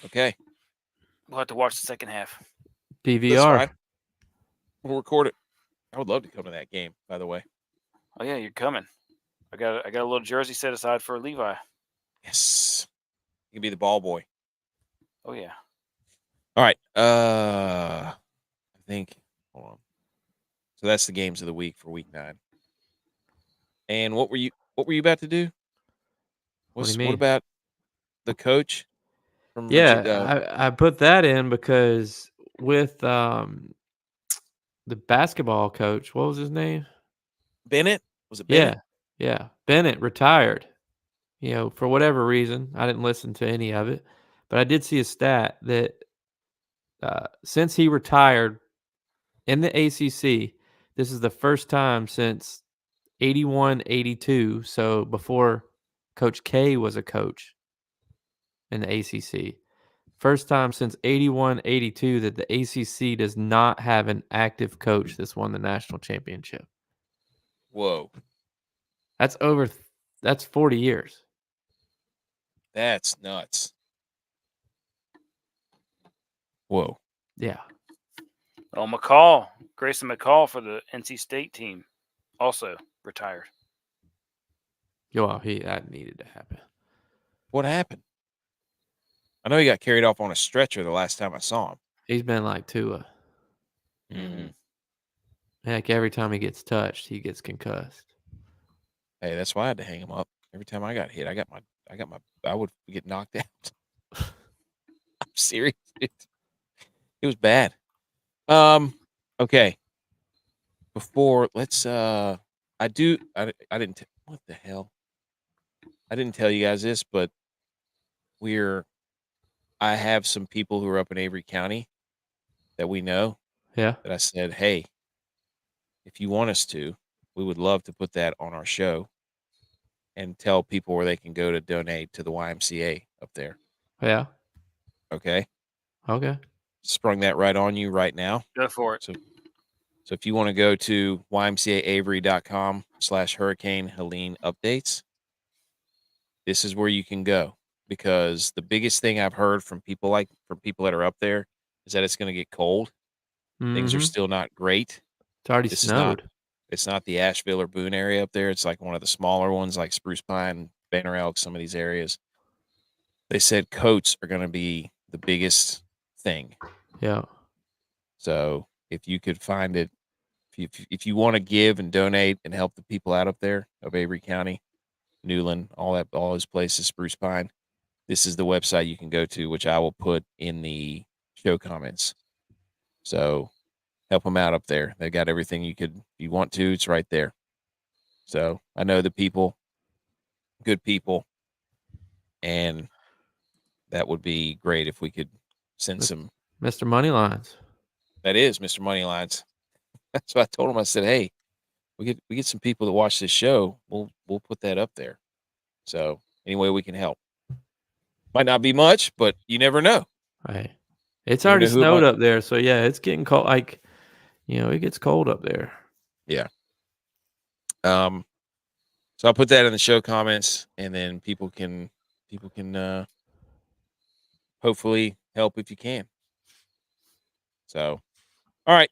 Okay. We'll have to watch the second half. That's DVR. fine. We'll record it. I would love to come to that game, by the way. Oh yeah, you're coming. I got a little jersey set aside for Levi. Yes. You can be the ball boy. Oh yeah. All right. I think. Hold on. So that's the games of the week for week 9. And what were you about to do? What do you What mean? about the coach from Yeah, I put that in because with the basketball coach, what was his name? Bennett? Was it Bennett? Yeah. Bennett retired. You know, for whatever reason, I didn't listen to any of it, but I did see a stat that since he retired in the ACC, this is the first time since 81-82, so before Coach K was a coach in the ACC. First time since 81-82 that the ACC does not have an active coach that's won the national championship. Whoa. That's 40 years. That's nuts. Whoa. Yeah. Oh, Grayson McCall for the NC State team, also retired. Well, that needed to happen. What happened? I know he got carried off on a stretcher the last time I saw him. He's been like Tua. Mm-hmm. Heck, every time he gets touched, he gets concussed. Hey, that's why I had to hang him up. Every time I got hit, I would get knocked out. I'm serious. It was bad. Okay. Before I didn't what the hell? I didn't tell you guys this, but I have some people who are up in Avery County that we know. Yeah. That I said, hey, if you want us to, we would love to put that on our show and tell people where they can go to donate to the YMCA up there. Yeah. Okay. Okay. Sprung that right on you right now. Go for it. So if you want to go to ymcaavery.com/Hurricane Helene updates, this is where you can go, because the biggest thing I've heard from people that are up there is that it's going to get cold. Things are still not great. It's already snowed. It's not the Asheville or Boone area up there. It's like one of the smaller ones, like Spruce Pine, Banner Elk, some of these areas. They said coats are going to be the biggest thing. Yeah. So if you could find it, if you want to give and donate and help the people out up there of Avery County, Newland, all those places, Spruce Pine, this is the website you can go to, which I will put in the show comments. So help them out up there. They got everything if you want to, it's right there. So I know the people, good people, and that would be great if we could send some. Mr. Moneylines. That is Mr. Moneylines. So I told him, I said, hey, we get some people that watch this show. We'll put that up there. So any way we can help. Might not be much, but you never know. Right. It's already snowed up there, so yeah, it's getting cold. Like, it gets cold up there. Yeah. So I'll put that in the show comments, and then people can hopefully help if you can. So, all right,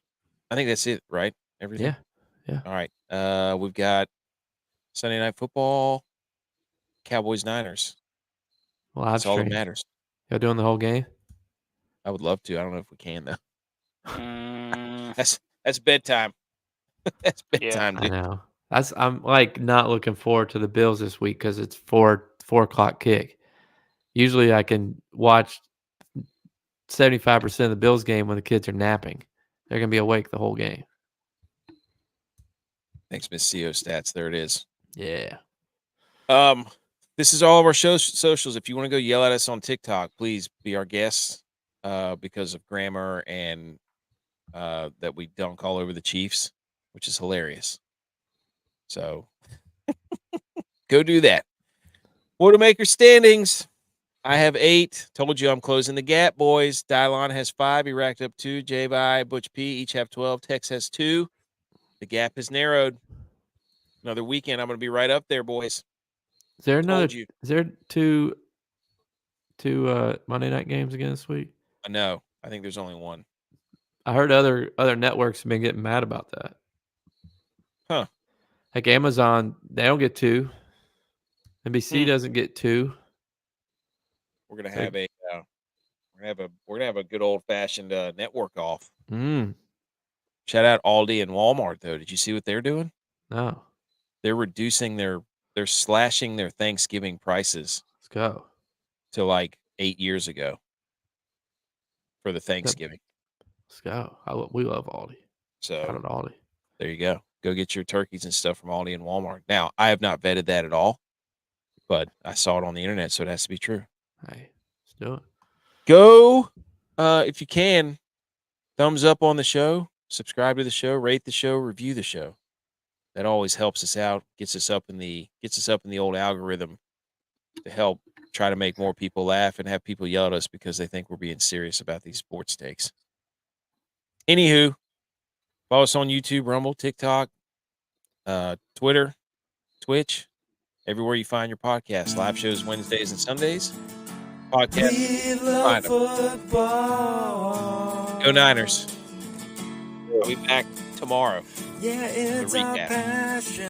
I think that's it, right? Everything. Yeah. All right. We've got Sunday Night Football, Cowboys Niners. That's all that matters. Y'all doing the whole game? I would love to. I don't know if we can though. That's bedtime. That's bedtime, dude. I know. I'm like not looking forward to the Bills this week because it's 4 o'clock kick. Usually I can watch 75% of the Bills game when the kids are napping. They're gonna be awake the whole game. Thanks, Miss CO Stats. There it is. Yeah. This is all of our socials. If you want to go yell at us on TikTok, please be our guest. Because of grammar and that we don't call over the Chiefs, which is hilarious. So go do that. WOAT-A-MAKER standings. I have 8. Told you I'm closing the gap, boys. Dylon has 5. He racked up 2. J-Vi, Butch P each have 12. Tex has 2. The gap is narrowed. Another weekend, I'm going to be right up there, boys. Is there another? Told you. Is there two Monday night games again this week? No, I think there's only one. I heard other networks have been getting mad about that. Huh. Like Amazon, they don't get 2. NBC doesn't get 2. We're gonna have we're gonna have a good old fashioned network off. Shout out Aldi and Walmart though. Did you see what they're doing? No. They're slashing their Thanksgiving prices. Let's go. To like 8 years ago for the Thanksgiving. Let's go. We love Aldi. So Shout out Aldi. There you go. Go get your turkeys and stuff from Aldi and Walmart. Now, I have not vetted that at all, but I saw it on the internet, so it has to be true. Hey, let's do it. Go, if you can, thumbs up on the show, subscribe to the show, rate the show, review the show. That always helps us out, gets us up in the old algorithm to help try to make more people laugh and have people yell at us because they think we're being serious about these sports takes. Anywho, follow us on YouTube, Rumble, TikTok, Twitter, Twitch, everywhere you find your podcast. Live shows Wednesdays and Sundays. Podcast. Find them. Go Niners. I'll be back tomorrow. Yeah, it's recap. our passion.